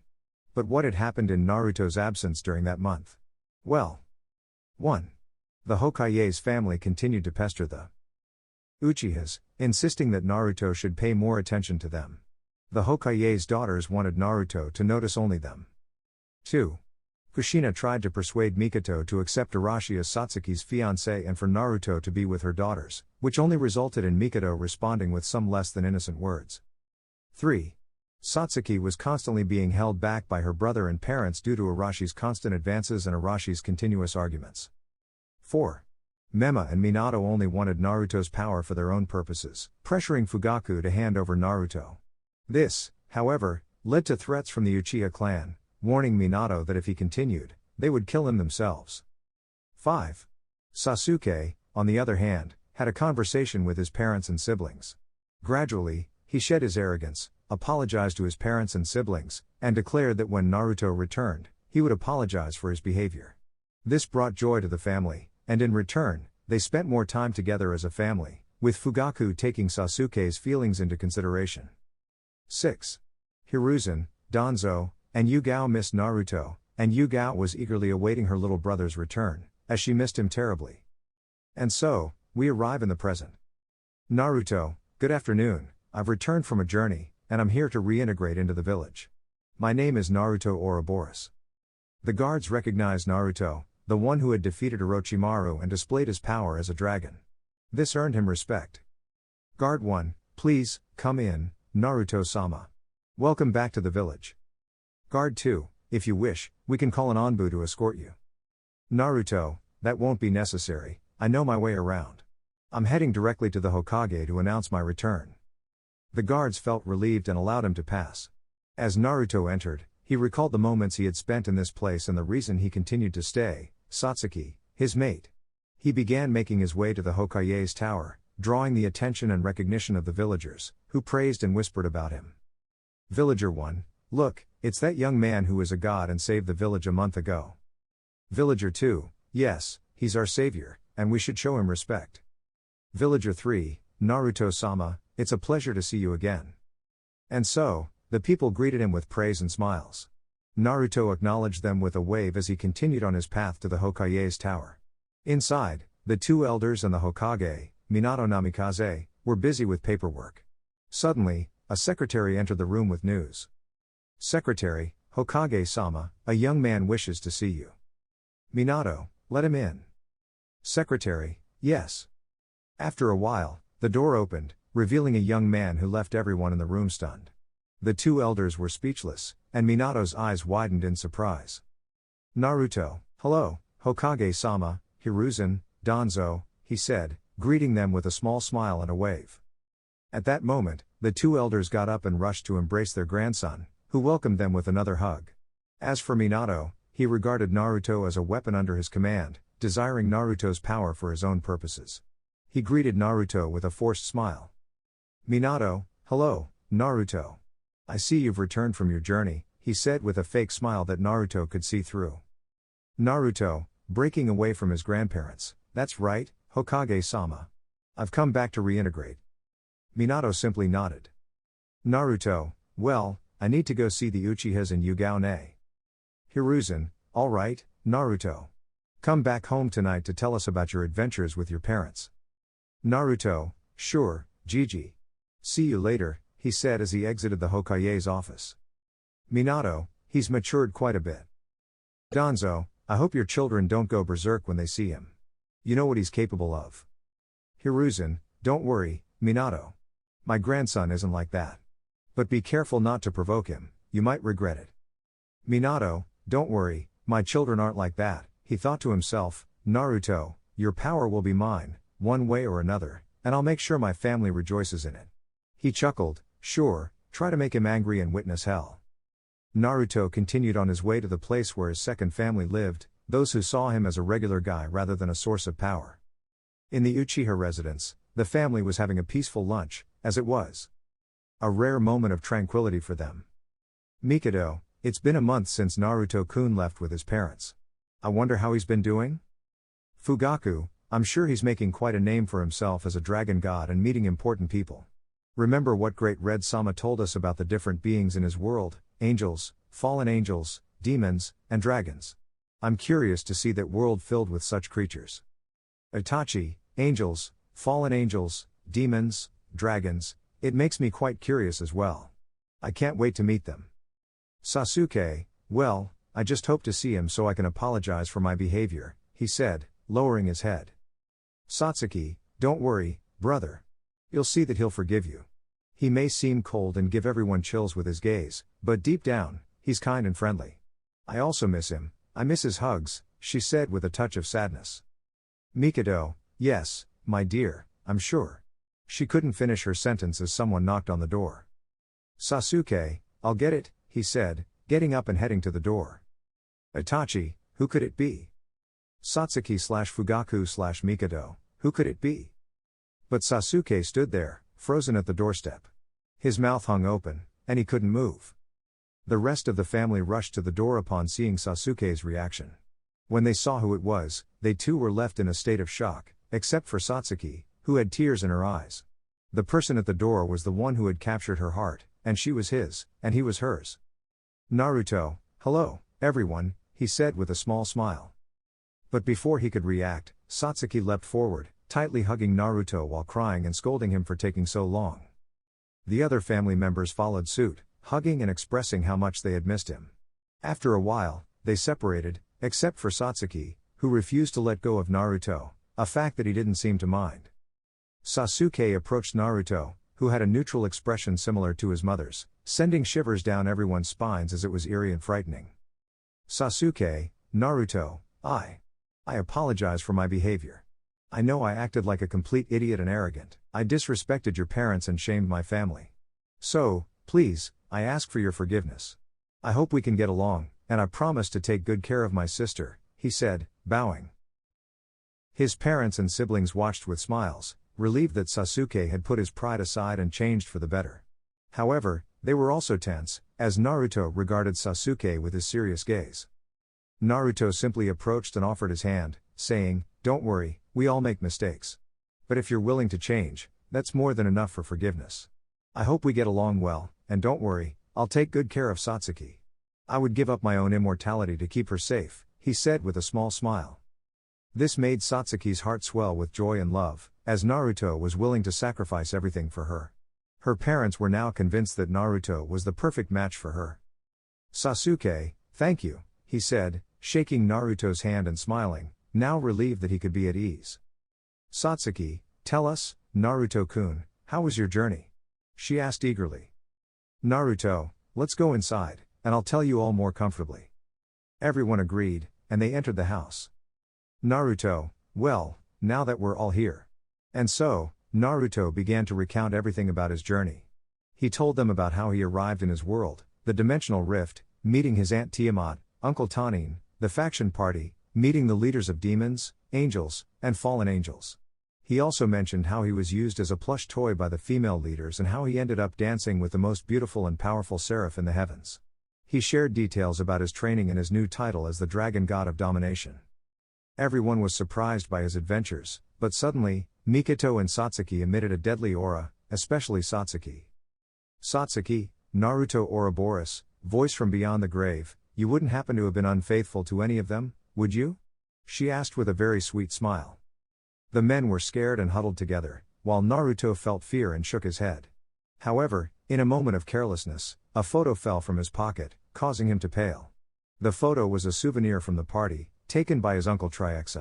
But what had happened in Naruto's absence during that month? Well, 1. The Hokage's family continued to pester the Uchihas, insisting that Naruto should pay more attention to them. The Hokage's daughters wanted Naruto to notice only them. 2. Kushina tried to persuade Mikoto to accept Arashi as Satsuki's fiancé and for Naruto to be with her daughters, which only resulted in Mikoto responding with some less than innocent words. 3. Satsuki was constantly being held back by her brother and parents due to Arashi's constant advances and Arashi's continuous arguments. 4. Mema and Minato only wanted Naruto's power for their own purposes, pressuring Fugaku to hand over Naruto. This, however, led to threats from the Uchiha clan, warning Minato that if he continued, they would kill him themselves. 5. Sasuke, on the other hand, had a conversation with his parents and siblings. Gradually, he shed his arrogance, apologized to his parents and siblings, and declared that when Naruto returned, he would apologize for his behavior. This brought joy to the family, and in return, they spent more time together as a family, with Fugaku taking Sasuke's feelings into consideration. 6. Hiruzen, Danzo, and Yugao missed Naruto, and Yugao was eagerly awaiting her little brother's return, as she missed him terribly. And so, we arrive in the present. Naruto, good afternoon, I've returned from a journey, and I'm here to reintegrate into the village. My name is Naruto Ouroboros. The guards recognized Naruto, the one who had defeated Orochimaru and displayed his power as a dragon. This earned him respect. Guard 1, please, come in, Naruto-sama. Welcome back to the village. Guard 2, if you wish, we can call an Anbu to escort you. Naruto, that won't be necessary, I know my way around. I'm heading directly to the Hokage to announce my return. The guards felt relieved and allowed him to pass. As Naruto entered, he recalled the moments he had spent in this place and the reason he continued to stay, Satsuki, his mate. He began making his way to the Hokage's tower, drawing the attention and recognition of the villagers, who praised and whispered about him. Villager 1, look, it's that young man who is a god and saved the village a month ago. Villager 2, yes, he's our savior, and we should show him respect. Villager 3, Naruto-sama, it's a pleasure to see you again. And so, the people greeted him with praise and smiles. Naruto acknowledged them with a wave as he continued on his path to the Hokage's tower. Inside, the two elders and the Hokage, Minato Namikaze, were busy with paperwork. Suddenly, a secretary entered the room with news. Secretary, Hokage-sama, a young man wishes to see you. Minato, let him in. Secretary, yes. After a while, the door opened, revealing a young man who left everyone in the room stunned. The two elders were speechless, and Minato's eyes widened in surprise. Naruto, hello, Hokage-sama, Hiruzen, Danzo, he said, greeting them with a small smile and a wave. At that moment, the two elders got up and rushed to embrace their grandson, who welcomed them with another hug. As for Minato, he regarded Naruto as a weapon under his command, desiring Naruto's power for his own purposes. He greeted Naruto with a forced smile. Minato, hello, Naruto. I see you've returned from your journey, he said with a fake smile that Naruto could see through. Naruto, breaking away from his grandparents, that's right, Hokage-sama. I've come back to reintegrate. Minato simply nodded. Naruto, well, I need to go see the Uchihas and Yugao-ne. Hiruzen, alright, Naruto. Come back home tonight to tell us about your adventures with your parents. Naruto, sure, Gigi. See you later, he said as he exited the Hokage's office. Minato, he's matured quite a bit. Danzo, I hope your children don't go berserk when they see him. You know what he's capable of. Hiruzen, don't worry, Minato. My grandson isn't like that. But be careful not to provoke him, you might regret it. Minato, don't worry, my children aren't like that, he thought to himself. Naruto, your power will be mine, one way or another, and I'll make sure my family rejoices in it. He chuckled, sure, try to make him angry and witness hell. Naruto continued on his way to the place where his second family lived, those who saw him as a regular guy rather than a source of power. In the Uchiha residence, the family was having a peaceful lunch, as it was a rare moment of tranquility for them. Mikado, it's been a month since Naruto-kun left with his parents. I wonder how he's been doing? Fugaku, I'm sure he's making quite a name for himself as a dragon god and meeting important people. Remember what Great Red Sama told us about the different beings in his world, angels, fallen angels, demons, and dragons. I'm curious to see that world filled with such creatures. Itachi, angels, fallen angels, demons, dragons, it makes me quite curious as well. I can't wait to meet them. Sasuke, well, I just hope to see him so I can apologize for my behavior, he said, lowering his head. Satsuki, don't worry, brother. You'll see that he'll forgive you. He may seem cold and give everyone chills with his gaze, but deep down, he's kind and friendly. I also miss him, I miss his hugs, she said with a touch of sadness. Mikado, yes, my dear, I'm sure. She couldn't finish her sentence as someone knocked on the door. Sasuke, I'll get it, he said, getting up and heading to the door. Itachi, who could it be? Satsuki/Fugaku/Mikado, who could it be? But Sasuke stood there, frozen at the doorstep. His mouth hung open, and he couldn't move. The rest of the family rushed to the door upon seeing Sasuke's reaction. When they saw who it was, they too were left in a state of shock, except for Satsuki, who had tears in her eyes. The person at the door was the one who had captured her heart, and she was his, and he was hers. Naruto, hello, everyone, he said with a small smile. But before he could react, Satsuki leapt forward, tightly hugging Naruto while crying and scolding him for taking so long. The other family members followed suit, hugging and expressing how much they had missed him. After a while, they separated, except for Satsuki, who refused to let go of Naruto, a fact that he didn't seem to mind. Sasuke approached Naruto, who had a neutral expression similar to his mother's, sending shivers down everyone's spines as it was eerie and frightening. Sasuke, Naruto, I apologize for my behavior. I know I acted like a complete idiot and arrogant. I disrespected your parents and shamed my family. So, please, I ask for your forgiveness. I hope we can get along, and I promise to take good care of my sister, he said, bowing. His parents and siblings watched with smiles, relieved that Sasuke had put his pride aside and changed for the better. However, they were also tense, as Naruto regarded Sasuke with his serious gaze. Naruto simply approached and offered his hand, saying, "Don't worry, we all make mistakes. But if you're willing to change, that's more than enough for forgiveness. I hope we get along well, and don't worry, I'll take good care of Satsuki. I would give up my own immortality to keep her safe," he said with a small smile. This made Satsuki's heart swell with joy and love, as Naruto was willing to sacrifice everything for her. Her parents were now convinced that Naruto was the perfect match for her. "Sasuke, thank you," he said, shaking Naruto's hand and smiling, now relieved that he could be at ease. "Satsuki, tell us, Naruto-kun, how was your journey?" she asked eagerly. "Naruto, let's go inside, and I'll tell you all more comfortably." Everyone agreed, and they entered the house. Naruto, well, now that we're all here. And so, Naruto began to recount everything about his journey. He told them about how he arrived in his world, the dimensional rift, meeting his Aunt Tiamat, Uncle Tanin, the faction party, meeting the leaders of demons, angels, and fallen angels. He also mentioned how he was used as a plush toy by the female leaders and how he ended up dancing with the most beautiful and powerful seraph in the heavens. He shared details about his training and his new title as the Dragon God of Domination. Everyone was surprised by his adventures, but suddenly, Mikoto and Satsuki emitted a deadly aura, especially Satsuki. "Satsuki, Naruto Ouroboros, voice from beyond the grave, you wouldn't happen to have been unfaithful to any of them, would you?" she asked with a very sweet smile. The men were scared and huddled together, while Naruto felt fear and shook his head. However, in a moment of carelessness, a photo fell from his pocket, causing him to pale. The photo was a souvenir from the party, taken by his uncle Chaos.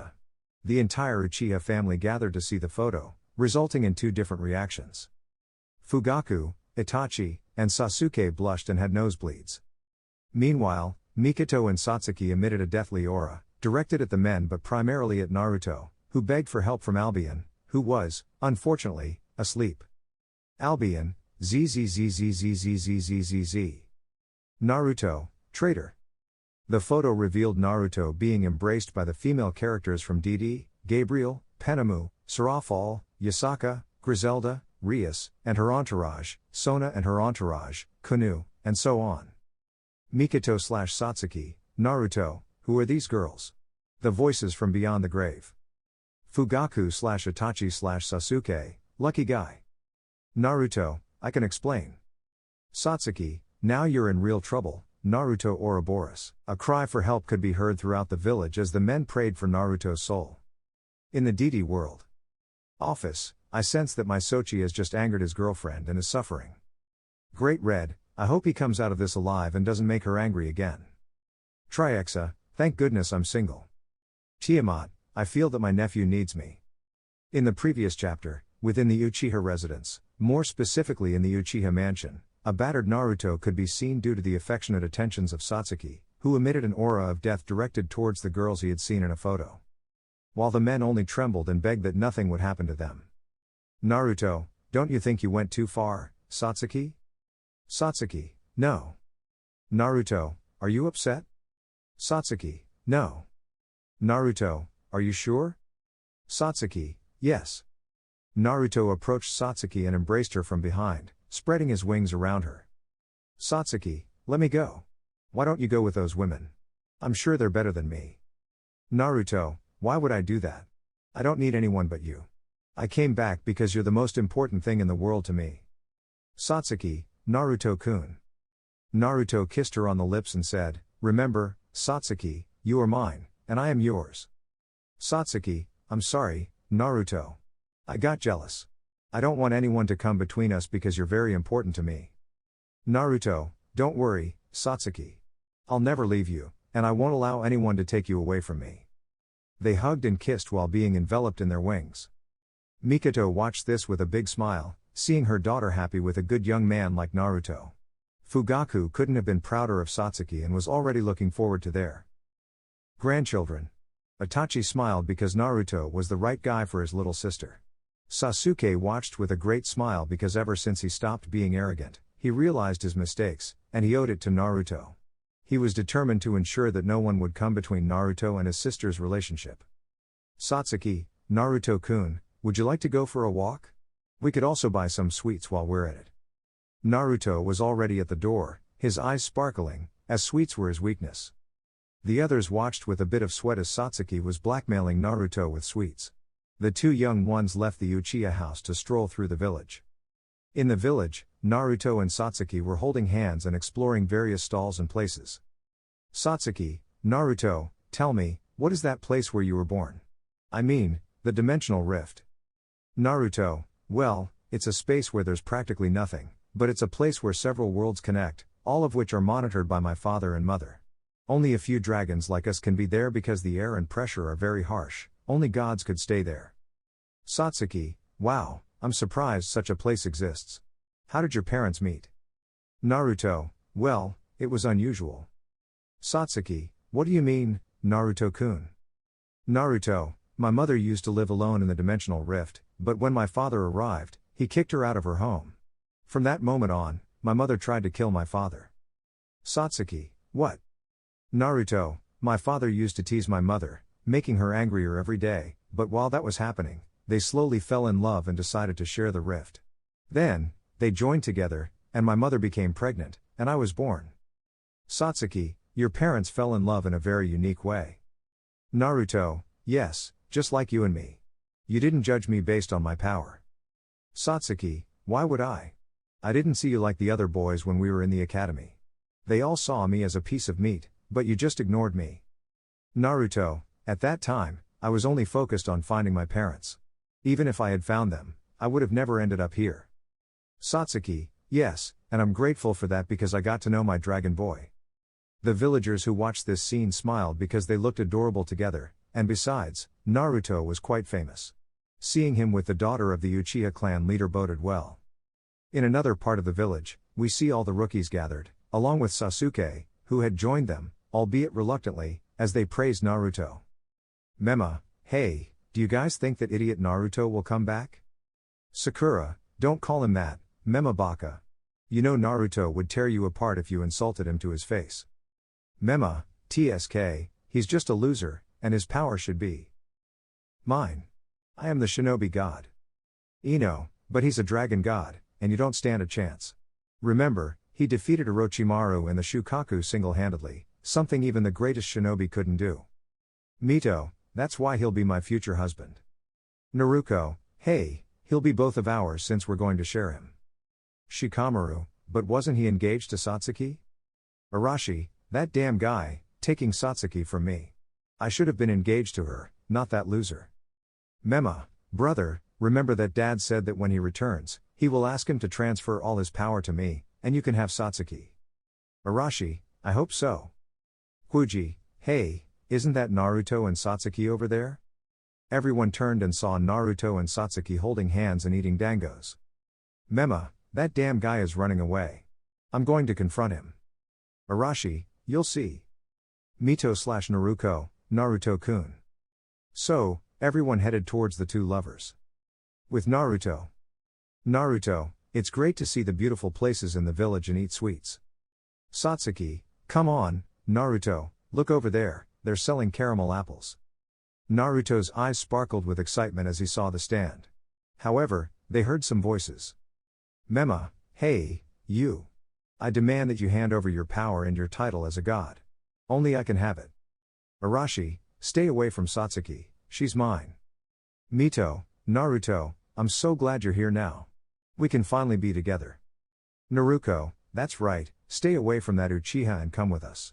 The entire Uchiha family gathered to see the photo, resulting in two different reactions. Fugaku, Itachi, and Sasuke blushed and had nosebleeds. Meanwhile, Mikoto and Satsuki emitted a deathly aura, directed at the men but primarily at Naruto, who begged for help from Albion, who was, unfortunately, asleep. Albion, zzzzzzzzzzzzz. Naruto, traitor. The photo revealed Naruto being embraced by the female characters from Didi, Gabriel, Penamu, Sarafal, Yasaka, Griselda, Rias, and her entourage, Sona and her entourage, Kunu, and so on. Mikoto/Satsuki, Naruto, who are these girls? The voices from beyond the grave. Fugaku/Itachi/Sasuke, lucky guy. Naruto, I can explain. Satsuki, now you're in real trouble, Naruto Ouroboros. A cry for help could be heard throughout the village as the men prayed for Naruto's soul. In the Didi world. Ophis, I sense that my Sochi has just angered his girlfriend and is suffering. Great Red, I hope he comes out of this alive and doesn't make her angry again. Triexa, thank goodness I'm single. Tiamat, I feel that my nephew needs me. In the previous chapter, within the Uchiha residence, more specifically in the Uchiha mansion, a battered Naruto could be seen due to the affectionate attentions of Satsuki, who emitted an aura of death directed towards the girls he had seen in a photo. While the men only trembled and begged that nothing would happen to them. Naruto, don't you think you went too far, Satsuki? Satsuki, no. Naruto, are you upset? Satsuki, no. Naruto, are you sure? Satsuki, yes. Naruto approached Satsuki and embraced her from behind, spreading his wings around her. Satsuki, let me go. Why don't you go with those women? I'm sure they're better than me. Naruto, why would I do that? I don't need anyone but you. I came back because you're the most important thing in the world to me. Satsuki, Naruto-kun. Naruto kissed her on the lips and said, "Remember, Satsuki, you are mine, and I am yours." Satsuki, "I'm sorry, Naruto. I got jealous. I don't want anyone to come between us because you're very important to me." Naruto, "Don't worry, Satsuki. I'll never leave you, and I won't allow anyone to take you away from me." They hugged and kissed while being enveloped in their wings. Mikoto watched this with a big smile, seeing her daughter happy with a good young man like Naruto. Fugaku couldn't have been prouder of Satsuki and was already looking forward to their grandchildren. Itachi smiled because Naruto was the right guy for his little sister. Sasuke watched with a great smile because ever since he stopped being arrogant, he realized his mistakes, and he owed it to Naruto. He was determined to ensure that no one would come between Naruto and his sister's relationship. "Satsuki, Naruto-kun, would you like to go for a walk? We could also buy some sweets while we're at it." Naruto was already at the door, his eyes sparkling, as sweets were his weakness. The others watched with a bit of sweat as Satsuki was blackmailing Naruto with sweets. The two young ones left the Uchiha house to stroll through the village. In the village, Naruto and Satsuki were holding hands and exploring various stalls and places. "Satsuki, Naruto, tell me, what is that place where you were born? I mean, the dimensional rift." Naruto, "Well, it's a space where there's practically nothing, but it's a place where several worlds connect, all of which are monitored by my father and mother. Only a few dragons like us can be there because the air and pressure are very harsh, only gods could stay there." Satsuki, "Wow, I'm surprised such a place exists. How did your parents meet?" Naruto, "Well, it was unusual." Satsuki, "What do you mean, Naruto-kun?" Naruto, "My mother used to live alone in the dimensional rift, but when my father arrived, he kicked her out of her home. From that moment on, my mother tried to kill my father." Satsuki, "What?" Naruto, "My father used to tease my mother, making her angrier every day, but while that was happening, they slowly fell in love and decided to share the rift. Then, they joined together, and my mother became pregnant, and I was born." Satsuki, "Your parents fell in love in a very unique way." Naruto, "Yes, just like you and me. You didn't judge me based on my power." Satsuki, "Why would I? I didn't see you like the other boys when we were in the academy. They all saw me as a piece of meat, but you just ignored me." Naruto, "At that time, I was only focused on finding my parents. Even if I had found them, I would have never ended up here." Satsuki, "Yes, and I'm grateful for that because I got to know my dragon boy." The villagers who watched this scene smiled because they looked adorable together, and besides, Naruto was quite famous. Seeing him with the daughter of the Uchiha clan leader boded well. In another part of the village, we see all the rookies gathered, along with Sasuke, who had joined them, albeit reluctantly, as they praised Naruto. Mema, "Hey, do you guys think that idiot Naruto will come back?" Sakura, "Don't call him that, Mema Baka. You know Naruto would tear you apart if you insulted him to his face." Mema, "TSK, he's just a loser, and his power should be mine. I am the shinobi god." Ino, "But he's a dragon god, and you don't stand a chance. Remember, he defeated Orochimaru and the Shukaku single-handedly, something even the greatest shinobi couldn't do." Mito, "That's why he'll be my future husband." Naruko, "Hey, he'll be both of ours since we're going to share him." Shikamaru, "But wasn't he engaged to Satsuki?" Arashi, "That damn guy, taking Satsuki from me. I should have been engaged to her, not that loser." Mema, "Brother, remember that Dad said that when he returns, he will ask him to transfer all his power to me, and you can have Satsuki." Arashi, "I hope so." Huji, "Hey, isn't that Naruto and Satsuki over there?" Everyone turned and saw Naruto and Satsuki holding hands and eating dangos. Mema, "That damn guy is running away. I'm going to confront him." Arashi, "You'll see." Mito/Naruko, Naruto-kun. So, everyone headed towards the two lovers. With Naruto. Naruto, "It's great to see the beautiful places in the village and eat sweets." Satsuki, "Come on, Naruto, look over there, they're selling caramel apples." Naruto's eyes sparkled with excitement as he saw the stand. However, they heard some voices. Mema, "Hey, you. I demand that you hand over your power and your title as a god. Only I can have it." Arashi, "Stay away from Satsuki, she's mine." Mito, "Naruto, I'm so glad you're here now. We can finally be together." Naruto, that's right, stay away from that Uchiha and come with us.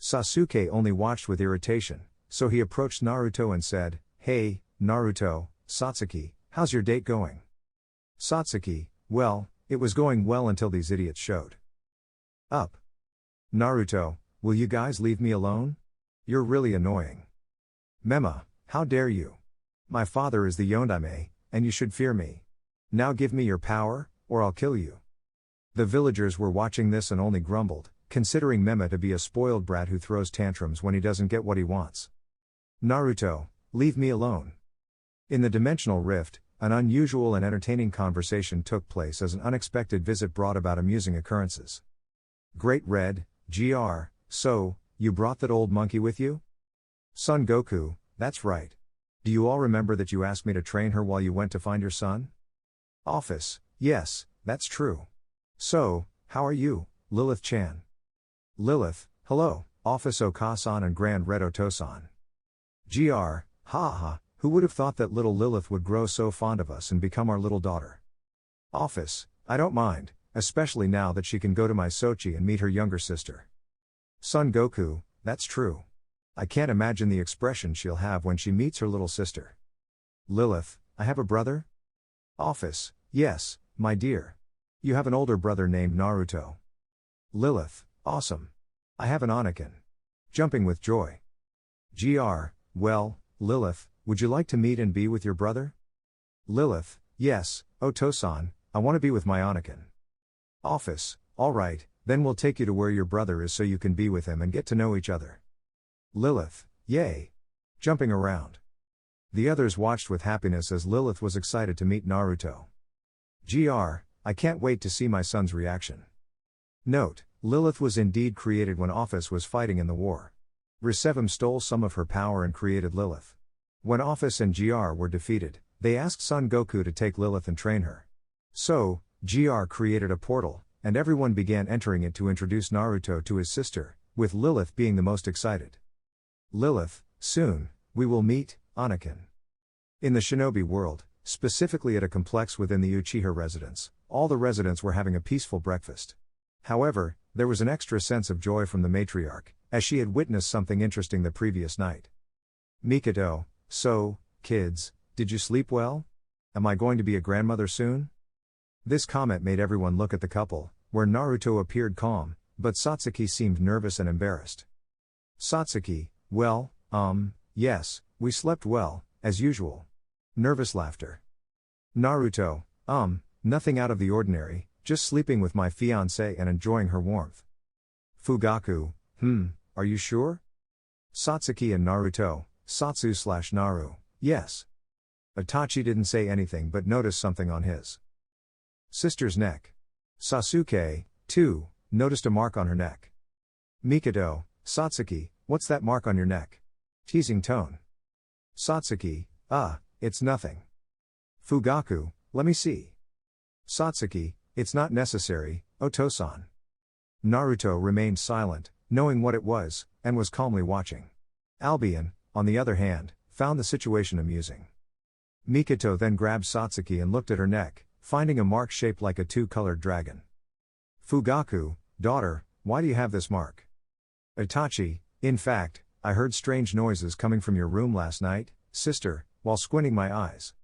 Sasuke only watched with irritation, so he approached Naruto and said, "Hey, Naruto, Satsuki, how's your date going?" Satsuki, well, it was going well until these idiots showed up. Naruto, will you guys leave me alone? You're really annoying. Mema, how dare you? My father is the Yondaime, and you should fear me. Now give me your power, or I'll kill you. The villagers were watching this and only grumbled, considering Mema to be a spoiled brat who throws tantrums when he doesn't get what he wants. Naruto, leave me alone. In the dimensional rift, an unusual and entertaining conversation took place as an unexpected visit brought about amusing occurrences. Great Red, GR, so, you brought that old monkey with you? Son Goku, that's right. Do you all remember that you asked me to train her while you went to find your son? Ophis, yes, that's true. So, how are you, Lilith-chan? Lilith, hello, Ophis Okasan and Grand Red Otosan. GR, ha ha, who would have thought that little Lilith would grow so fond of us and become our little daughter? Ophis, I don't mind, especially now that she can go to my Sochi and meet her younger sister. Son Goku, that's true. I can't imagine the expression she'll have when she meets her little sister. Lilith, I have a brother? Ophis, yes, my dear. You have an older brother named Naruto. Lilith, awesome. I have an Anakin. Jumping with joy. GR, well, Lilith, would you like to meet and be with your brother? Lilith, yes, Otosan, I want to be with my Anakin. Ophis, alright, then we'll take you to where your brother is so you can be with him and get to know each other. Lilith, yay. Jumping around. The others watched with happiness as Lilith was excited to meet Naruto. GR, I can't wait to see my son's reaction. Note, Lilith was indeed created when Ophis was fighting in the war. Risevim stole some of her power and created Lilith. When Ophis and GR were defeated, they asked Son Goku to take Lilith and train her. So, GR created a portal, and everyone began entering it to introduce Naruto to his sister, with Lilith being the most excited. Lilith, soon, we will meet, Anakin. In the shinobi world, specifically at a complex within the Uchiha residence, all the residents were having a peaceful breakfast. However, there was an extra sense of joy from the matriarch, as she had witnessed something interesting the previous night. Mikado, so, kids, did you sleep well? Am I going to be a grandmother soon? This comment made everyone look at the couple, where Naruto appeared calm, but Satsuki seemed nervous and embarrassed. Satsuki, well, yes, we slept well, as usual. Nervous laughter. Naruto, nothing out of the ordinary, just sleeping with my fiancée and enjoying her warmth. Fugaku, are you sure? Satsuki and Naruto, Satsu/Naru, yes. Itachi didn't say anything but noticed something on his sister's neck. Sasuke, too, noticed a mark on her neck. Mikado, Satsuki, what's that mark on your neck? Teasing tone. Satsuki, it's nothing. Fugaku, let me see. Satsuki, it's not necessary, Otosan. Naruto remained silent, knowing what it was, and was calmly watching. Albion, on the other hand, found the situation amusing. Mikoto then grabbed Satsuki and looked at her neck, finding a mark shaped like a two-colored dragon. Fugaku, daughter, why do you have this mark? Itachi, in fact, I heard strange noises coming from your room last night, sister, while squinting my eyes.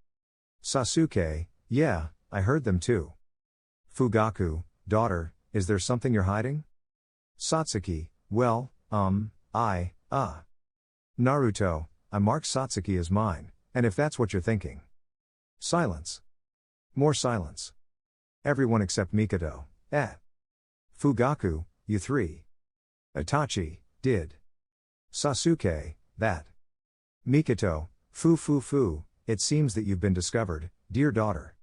Sasuke, yeah, I heard them too. Fugaku, daughter, is there something you're hiding? Satsuki, well, Naruto, I marked Satsuki as mine, and if that's what you're thinking. Silence. More silence. Everyone except Mikado, Fugaku, you three. Itachi, did. Sasuke, that. Mikoto, fu, it seems that you've been discovered, dear daughter.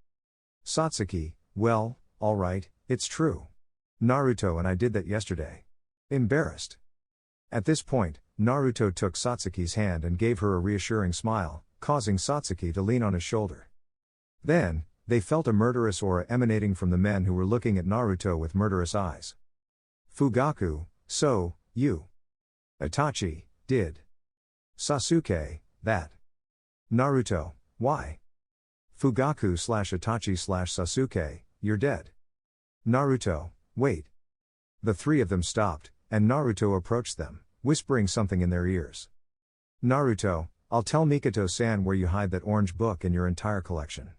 Satsuki, well, alright, it's true. Naruto and I did that yesterday. Embarrassed. At this point, Naruto took Satsuki's hand and gave her a reassuring smile, causing Satsuki to lean on his shoulder. Then, they felt a murderous aura emanating from the men who were looking at Naruto with murderous eyes. Fugaku, so, you. Itachi, did. Sasuke, that. Naruto, why? Fugaku/Itachi/Sasuke, you're dead. Naruto, wait. The three of them stopped, and Naruto approached them, whispering something in their ears. Naruto, I'll tell Mikoto-san where you hide that orange book in your entire collection.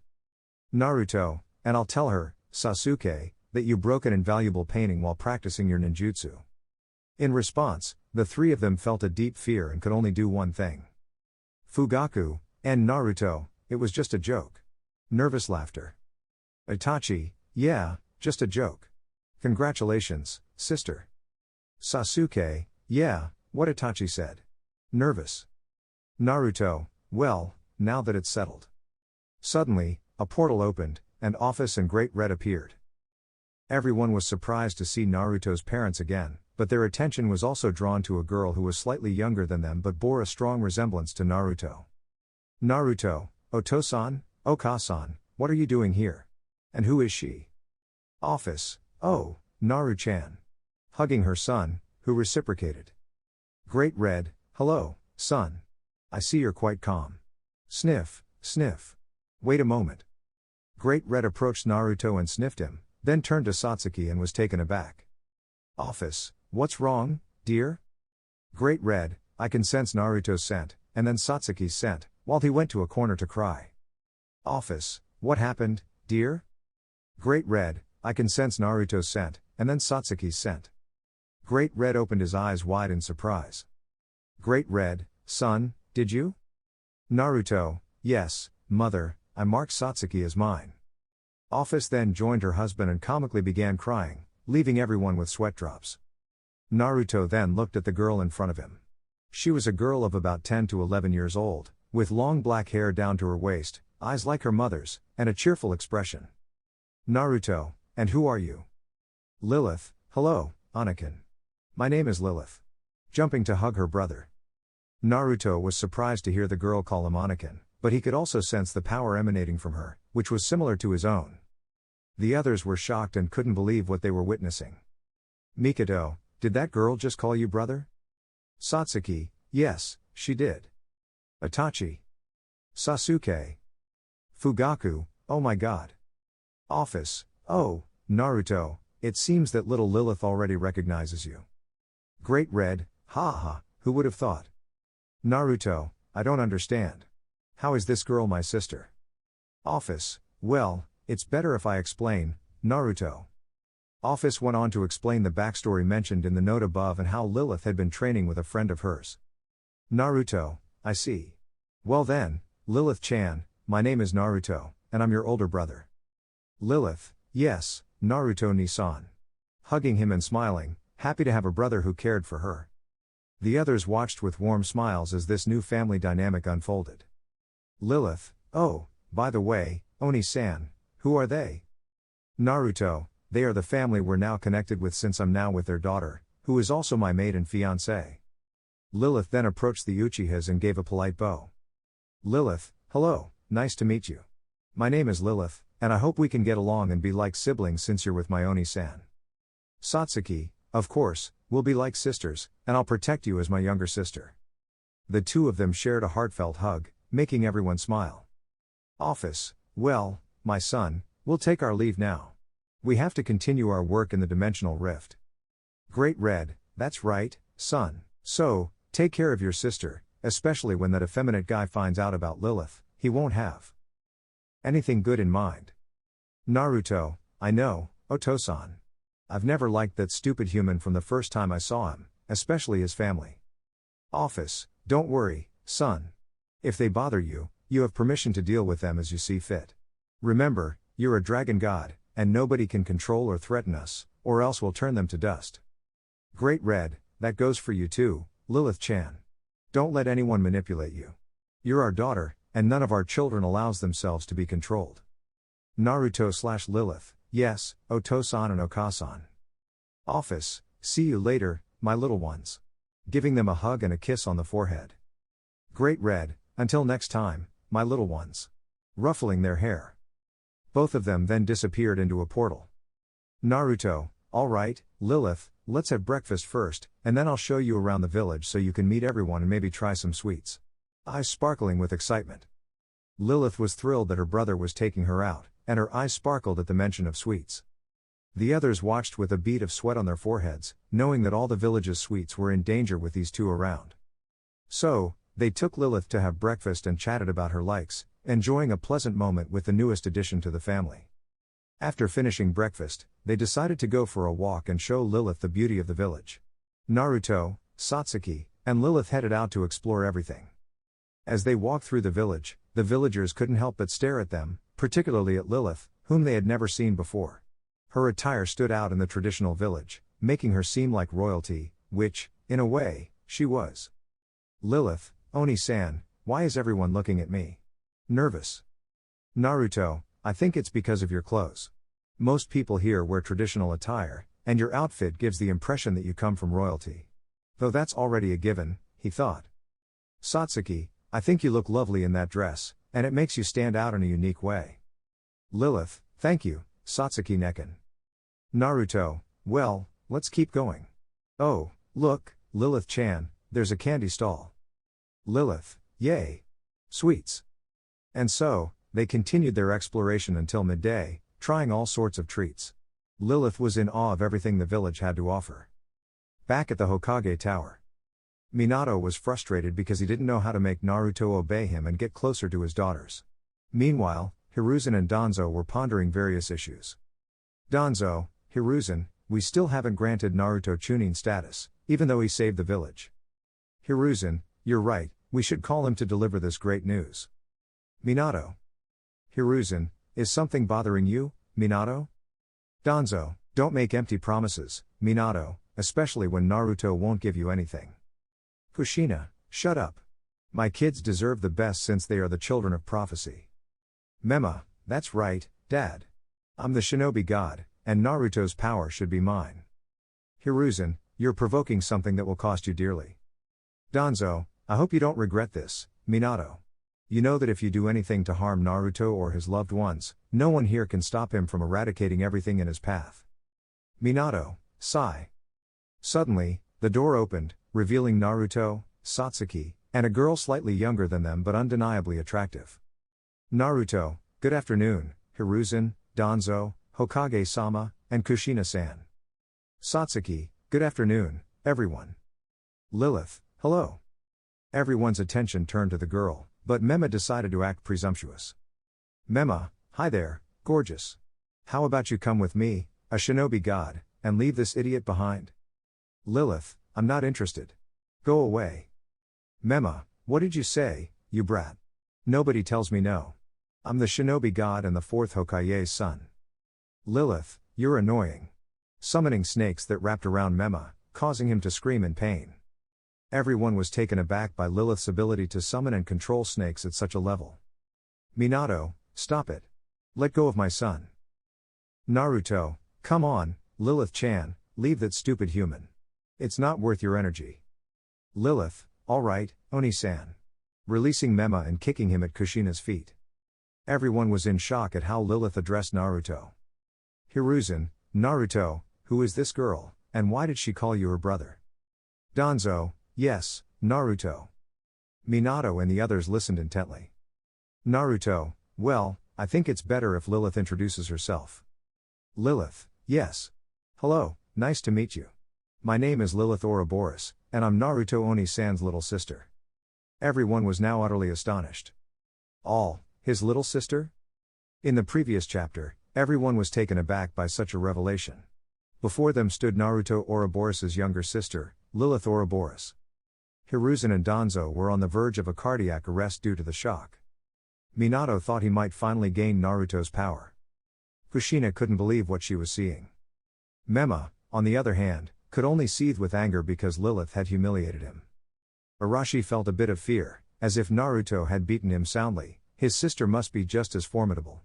Naruto, and I'll tell her, Sasuke, that you broke an invaluable painting while practicing your ninjutsu. In response, the three of them felt a deep fear and could only do one thing. Fugaku, and Naruto, it was just a joke. Nervous laughter. Itachi, yeah, just a joke. Congratulations, sister. Sasuke, yeah, what Itachi said. Nervous. Naruto, well, now that it's settled. Suddenly, a portal opened, and Ophis and Great Red appeared. Everyone was surprised to see Naruto's parents again, but their attention was also drawn to a girl who was slightly younger than them but bore a strong resemblance to Naruto. Naruto, Oto-san, Oka-san, what are you doing here? And who is she? Ophis, oh, Naru-chan. Hugging her son, who reciprocated. Great Red, hello, son. I see you're quite calm. Sniff, sniff. Wait a moment. Great Red approached Naruto and sniffed him, then turned to Satsuki and was taken aback. Ophis, what's wrong, dear? Great Red, I can sense Naruto's scent, and then Satsuki's scent, while he went to a corner to cry. Ophis, what happened, dear? Great Red, I can sense Naruto's scent, and then Satsuki's scent. Great Red opened his eyes wide in surprise. Great Red, son, did you? Naruto, yes, mother, I marked Satsuki as mine. Ophis then joined her husband and comically began crying, leaving everyone with sweat drops. Naruto then looked at the girl in front of him. She was a girl of about 10 to 11 years old, with long black hair down to her waist, eyes like her mother's, and a cheerful expression. Naruto, and who are you? Lilith, hello, Anakin. My name is Lilith. Jumping to hug her brother. Naruto was surprised to hear the girl call him Anakin, but he could also sense the power emanating from her, which was similar to his own. The others were shocked and couldn't believe what they were witnessing. Mikoto, did that girl just call you brother? Satsuki, yes, she did. Itachi. Sasuke. Fugaku, oh my god. Ophis, oh, Naruto, it seems that little Lilith already recognizes you. Great Red, ha ha, who would have thought? Naruto, I don't understand. How is this girl my sister? Ophis, well, it's better if I explain, Naruto. Ophis went on to explain the backstory mentioned in the note above and how Lilith had been training with a friend of hers. Naruto, I see. Well then, Lilith-chan, my name is Naruto, and I'm your older brother. Lilith, yes, Naruto-ni-san. Hugging him and smiling, happy to have a brother who cared for her. The others watched with warm smiles as this new family dynamic unfolded. Lilith, oh, by the way, Oni-san, who are they? Naruto, they are the family we're now connected with since I'm now with their daughter, who is also my maid and fiancée. Lilith then approached the Uchihas and gave a polite bow. Lilith, hello, nice to meet you. My name is Lilith, and I hope we can get along and be like siblings since you're with my Oni-san. Satsuki, of course, we'll be like sisters, and I'll protect you as my younger sister. The two of them shared a heartfelt hug, making everyone smile. Ophis, well, my son, we'll take our leave now. We have to continue our work in the dimensional rift. Great Red, that's right, son, so, take care of your sister, especially when that effeminate guy finds out about Lilith, he won't have anything good in mind. Naruto, I know, Oto-san. I've never liked that stupid human from the first time I saw him, especially his family. Ophis, don't worry, son. If they bother you, you have permission to deal with them as you see fit. Remember, you're a dragon god, and nobody can control or threaten us, or else we'll turn them to dust. Great Red, that goes for you too, Lilith-chan. Don't let anyone manipulate you. You're our daughter, and none of our children allows themselves to be controlled. Naruto/Lilith, yes, Oto-san and Oka-san. Ophis, see you later, my little ones. Giving them a hug and a kiss on the forehead. Great Red, until next time, my little ones. Ruffling their hair. Both of them then disappeared into a portal. Naruto, alright, Lilith, let's have breakfast first, and then I'll show you around the village so you can meet everyone and maybe try some sweets. Eyes sparkling with excitement. Lilith was thrilled that her brother was taking her out, and her eyes sparkled at the mention of sweets. The others watched with a bead of sweat on their foreheads, knowing that all the village's sweets were in danger with these two around. So, they took Lilith to have breakfast and chatted about her likes, enjoying a pleasant moment with the newest addition to the family. After finishing breakfast, they decided to go for a walk and show Lilith the beauty of the village. Naruto, Satsuki, and Lilith headed out to explore everything. As they walked through the village, the villagers couldn't help but stare at them, particularly at Lilith, whom they had never seen before. Her attire stood out in the traditional village, making her seem like royalty, which, in a way, she was. Lilith, Oni-san, why is everyone looking at me? Nervous. Naruto, I think it's because of your clothes. Most people here wear traditional attire, and your outfit gives the impression that you come from royalty. Though that's already a given, he thought. Satsuki, I think you look lovely in that dress, and it makes you stand out in a unique way. Lilith, thank you, Satsuki Nekken. Naruto, well, let's keep going. Oh, look, Lilith-chan, there's a candy stall. Lilith, yay. Sweets. And so, they continued their exploration until midday, trying all sorts of treats. Lilith was in awe of everything the village had to offer. Back at the Hokage Tower, Minato was frustrated because he didn't know how to make Naruto obey him and get closer to his daughters. Meanwhile, Hiruzen and Danzo were pondering various issues. Danzo, Hiruzen, we still haven't granted Naruto Chunin status, even though he saved the village. Hiruzen, you're right, we should call him to deliver this great news. Minato. Hiruzen, is something bothering you, Minato? Danzo, don't make empty promises, Minato, especially when Naruto won't give you anything. Kushina, shut up. My kids deserve the best since they are the children of prophecy. Mema, that's right, Dad. I'm the shinobi god, and Naruto's power should be mine. Hiruzen, you're provoking something that will cost you dearly. Danzo, I hope you don't regret this, Minato. You know that if you do anything to harm Naruto or his loved ones, no one here can stop him from eradicating everything in his path. Minato, sigh. Suddenly, the door opened, revealing Naruto, Satsuki, and a girl slightly younger than them but undeniably attractive. Naruto, good afternoon, Hiruzen, Danzo, Hokage-sama, and Kushina-san. Satsuki, good afternoon, everyone. Lilith, hello. Everyone's attention turned to the girl, but Mema decided to act presumptuous. Mema, hi there, gorgeous. How about you come with me, a shinobi god, and leave this idiot behind? Lilith, I'm not interested. Go away. Mema, what did you say, you brat? Nobody tells me no. I'm the shinobi god and the fourth Hokage's son. Lilith, you're annoying. Summoning snakes that wrapped around Mema, causing him to scream in pain. Everyone was taken aback by Lilith's ability to summon and control snakes at such a level. Minato, stop it. Let go of my son. Naruto, come on, Lilith-chan, leave that stupid human. It's not worth your energy. Lilith, alright, Oni-san. Releasing Mema and kicking him at Kushina's feet. Everyone was in shock at how Lilith addressed Naruto. Hiruzen, Naruto, who is this girl, and why did she call you her brother? Danzo, yes, Naruto. Minato and the others listened intently. Naruto, well, I think it's better if Lilith introduces herself. Lilith, yes. Hello, nice to meet you. My name is Lilith Ouroboros, and I'm Naruto Oni-san's little sister. Everyone was now utterly astonished. His little sister? In the previous chapter, everyone was taken aback by such a revelation. Before them stood Naruto Ouroboros' younger sister, Lilith Ouroboros. Hiruzen and Danzo were on the verge of a cardiac arrest due to the shock. Minato thought he might finally gain Naruto's power. Kushina couldn't believe what she was seeing. Mema, on the other hand, could only seethe with anger because Lilith had humiliated him. Arashi felt a bit of fear, as if Naruto had beaten him soundly, his sister must be just as formidable.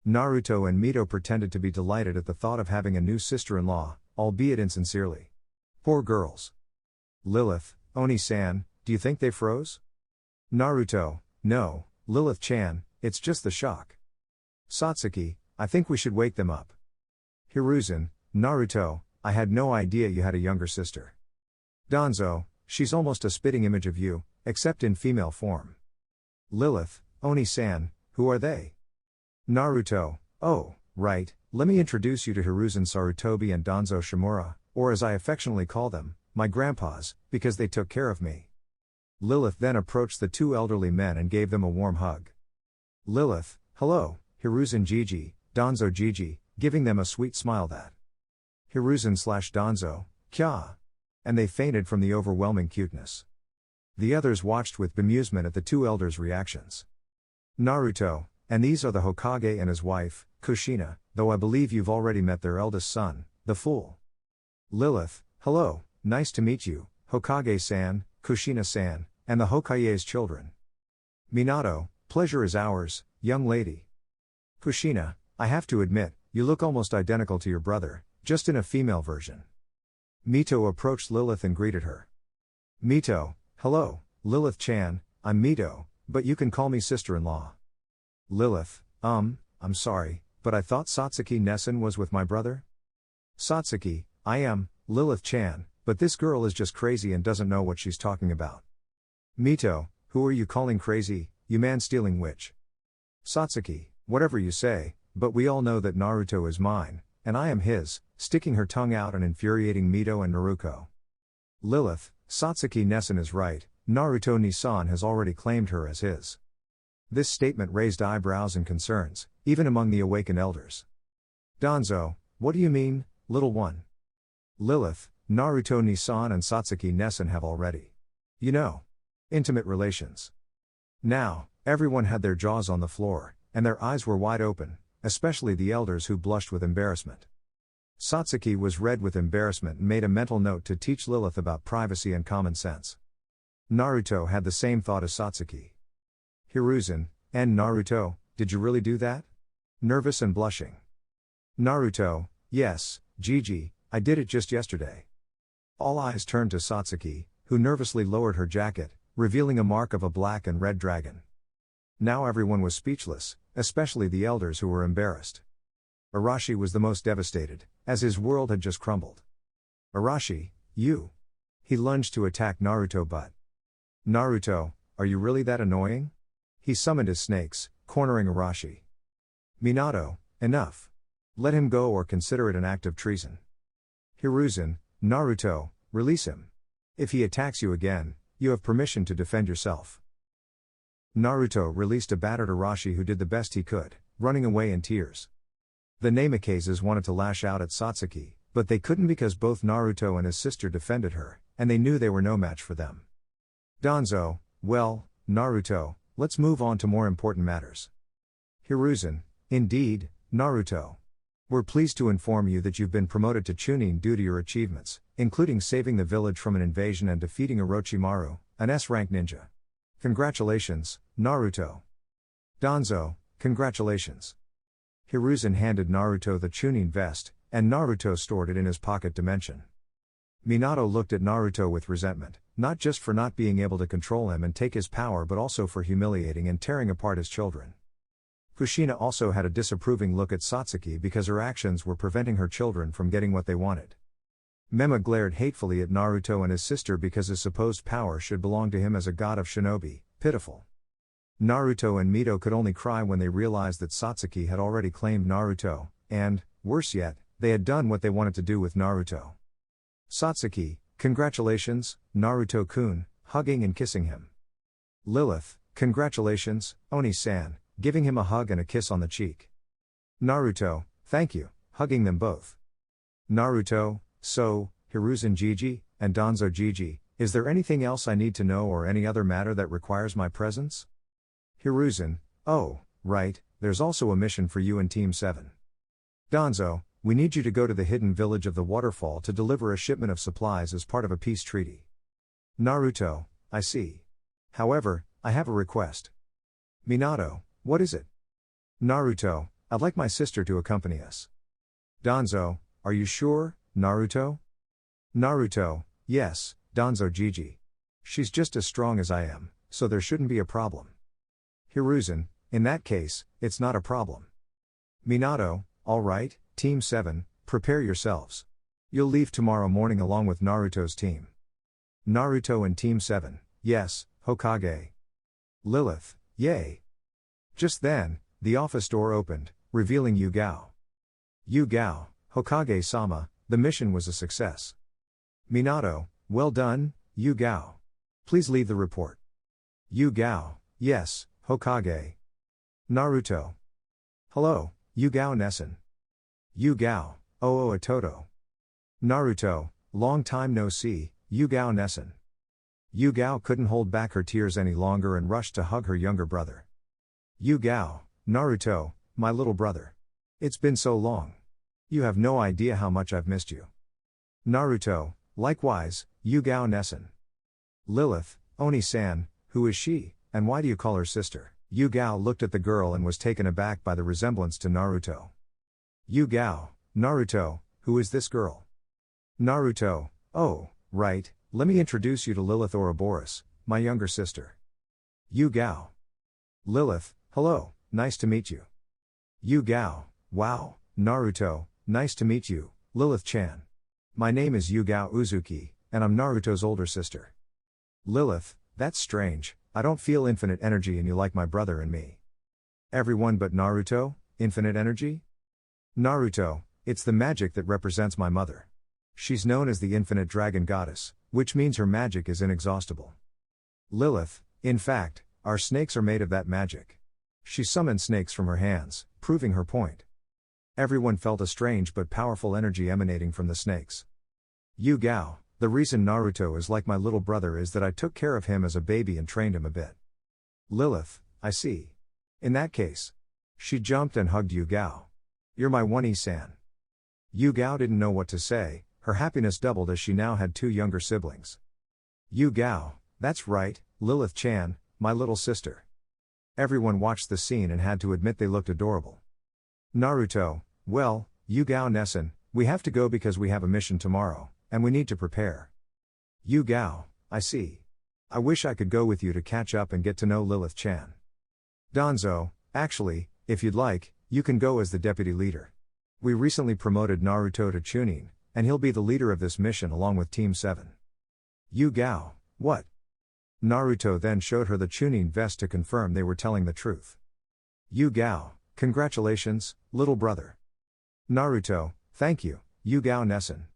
Naruto and Mito pretended to be delighted at the thought of having a new sister-in-law, albeit insincerely. Poor girls. Lilith, Oni-san, do you think they froze? Naruto, no, Lilith-chan, it's just the shock. Satsuki, I think we should wake them up. Hiruzen, Naruto, I had no idea you had a younger sister. Danzo, she's almost a spitting image of you, except in female form. Lilith, Oni-san, who are they? Naruto, oh, right, let me introduce you to Hiruzen Sarutobi and Danzo Shimura, or as I affectionately call them, my grandpas, because they took care of me. Lilith then approached the two elderly men and gave them a warm hug. Lilith, hello, Hiruzen Gigi, Danzo Gigi, giving them a sweet smile that Hiruzen/Danzo, kya. And they fainted from the overwhelming cuteness. The others watched with bemusement at the two elders' reactions. Naruto, and these are the Hokage and his wife, Kushina, though I believe you've already met their eldest son, the fool. Lilith, hello, nice to meet you, Hokage-san, Kushina-san, and the Hokage's children. Minato, pleasure is ours, young lady. Kushina, I have to admit, you look almost identical to your brother, just in a female version. Mito approached Lilith and greeted her. Mito, hello, Lilith-chan, I'm Mito, but you can call me sister-in-law. Lilith, I'm sorry, but I thought Satsuki Nessen was with my brother? Satsuki, I am, Lilith-chan, but this girl is just crazy and doesn't know what she's talking about. Mito, who are you calling crazy, you man-stealing witch? Satsuki, whatever you say, but we all know that Naruto is mine, and I am his, sticking her tongue out and infuriating Mito and Naruto. Lilith, Satsuki Nessen is right, Naruto Nisan has already claimed her as his. This statement raised eyebrows and concerns, even among the awakened elders. Danzo, what do you mean, little one? Lilith, Naruto Nisan and Satsuki Nessen have already, intimate relations. Now, everyone had their jaws on the floor, and their eyes were wide open, especially the elders who blushed with embarrassment. Satsuki was red with embarrassment and made a mental note to teach Lilith about privacy and common sense. Naruto had the same thought as Satsuki. Hiruzen, and Naruto, did you really do that? Nervous and blushing. Naruto, yes, Gigi, I did it just yesterday. All eyes turned to Satsuki, who nervously lowered her jacket, revealing a mark of a black and red dragon. Now everyone was speechless, especially the elders who were embarrassed. Arashi was the most devastated, as his world had just crumbled. Arashi, you! He lunged to attack Naruto but Naruto, are you really that annoying? He summoned his snakes, cornering Arashi. Minato, enough. Let him go or consider it an act of treason. Hiruzen, Naruto, release him. If he attacks you again, you have permission to defend yourself. Naruto released a battered Arashi who did the best he could, running away in tears. The Namikazes wanted to lash out at Satsuki, but they couldn't because both Naruto and his sister defended her, and they knew they were no match for them. Danzo, well, Naruto, let's move on to more important matters. Hiruzen, indeed, Naruto. We're pleased to inform you that you've been promoted to Chunin due to your achievements, including saving the village from an invasion and defeating Orochimaru, an S-rank ninja. Congratulations, Naruto. Danzo, congratulations. Hiruzen handed Naruto the Chunin vest, and Naruto stored it in his pocket dimension. Minato looked at Naruto with resentment, not just for not being able to control him and take his power but also for humiliating and tearing apart his children. Kushina also had a disapproving look at Satsuki because her actions were preventing her children from getting what they wanted. Mema glared hatefully at Naruto and his sister because his supposed power should belong to him as a god of shinobi, pitiful. Naruto and Mito could only cry when they realized that Satsuki had already claimed Naruto, and, worse yet, they had done what they wanted to do with Naruto. Satsuki, congratulations, Naruto-kun, hugging and kissing him. Lilith, congratulations, Oni-san, giving him a hug and a kiss on the cheek. Naruto, thank you, hugging them both. Naruto, so, Hiruzen Gigi, and Danzo Gigi, is there anything else I need to know or any other matter that requires my presence? Hiruzen, oh, right, there's also a mission for you and Team 7. Danzo, we need you to go to the hidden village of the waterfall to deliver a shipment of supplies as part of a peace treaty. Naruto, I see. However, I have a request. Minato, what is it? Naruto, I'd like my sister to accompany us. Danzo, are you sure, Naruto? Naruto, yes, Danzo Gigi. She's just as strong as I am, so there shouldn't be a problem. Hiruzen, in that case, it's not a problem. Minato, alright, Team 7, prepare yourselves. You'll leave tomorrow morning along with Naruto's team. Naruto and Team 7, yes, Hokage. Lilith, yay. Just then, the office door opened, revealing Yugao. Yu Gao, Hokage-sama, the mission was a success. Minato, well done, Yu Gao. Please leave the report. Yu Gao, yes, Hokage. Naruto. Hello, Yu Gao Nessen. Yu Gao, Atoto. Naruto, long time no see, Yu Gao Nessen. Yu Gao couldn't hold back her tears any longer and rushed to hug her younger brother. Yu Gao, Naruto, my little brother. It's been so long. You have no idea how much I've missed you. Naruto, likewise, Yu Gao Nessen. Lilith, Oni-san, who is she, and why do you call her sister? Yu Gao looked at the girl and was taken aback by the resemblance to Naruto. Yu Gao, Naruto, who is this girl? Naruto, oh, right, let me introduce you to Lilith Ouroboros, my younger sister. Yu Gao. Lilith, hello, nice to meet you. Yu Gao, wow, Naruto, nice to meet you, Lilith-chan. My name is Yu Gao Uzuki, and I'm Naruto's older sister. Lilith, that's strange, I don't feel infinite energy and you like my brother and me. Everyone but Naruto, infinite energy? Naruto, it's the magic that represents my mother. She's known as the infinite dragon goddess, which means her magic is inexhaustible. Lilith, in fact, our snakes are made of that magic. She summoned snakes from her hands, proving her point. Everyone felt a strange but powerful energy emanating from the snakes. Yu Gao, the reason Naruto is like my little brother is that I took care of him as a baby and trained him a bit. Lilith, I see. In that case. She jumped and hugged Yu Gao. You're my Oni-san. Yu Gao didn't know what to say, her happiness doubled as she now had two younger siblings. Yu Gao, that's right, Lilith-chan, my little sister. Everyone watched the scene and had to admit they looked adorable. Naruto, well, Yu Gao Nessen, we have to go because we have a mission tomorrow, and we need to prepare. Yu Gao, I see. I wish I could go with you to catch up and get to know Lilith-chan. Danzo, actually, if you'd like, you can go as the deputy leader. We recently promoted Naruto to Chunin, and he'll be the leader of this mission along with Team 7. Yu Gao, what? Naruto then showed her the Chunin vest to confirm they were telling the truth. Yu Gao, congratulations, little brother. Naruto, thank you, Yu Gao Nessen.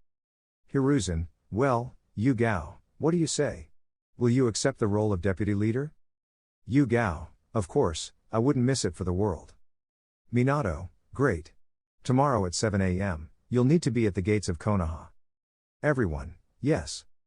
Hiruzen, well, Yu Gao, what do you say? Will you accept the role of deputy leader? Yu Gao, of course, I wouldn't miss it for the world. Minato, great. Tomorrow at 7 a.m., you'll need to be at the gates of Konoha. Everyone, yes.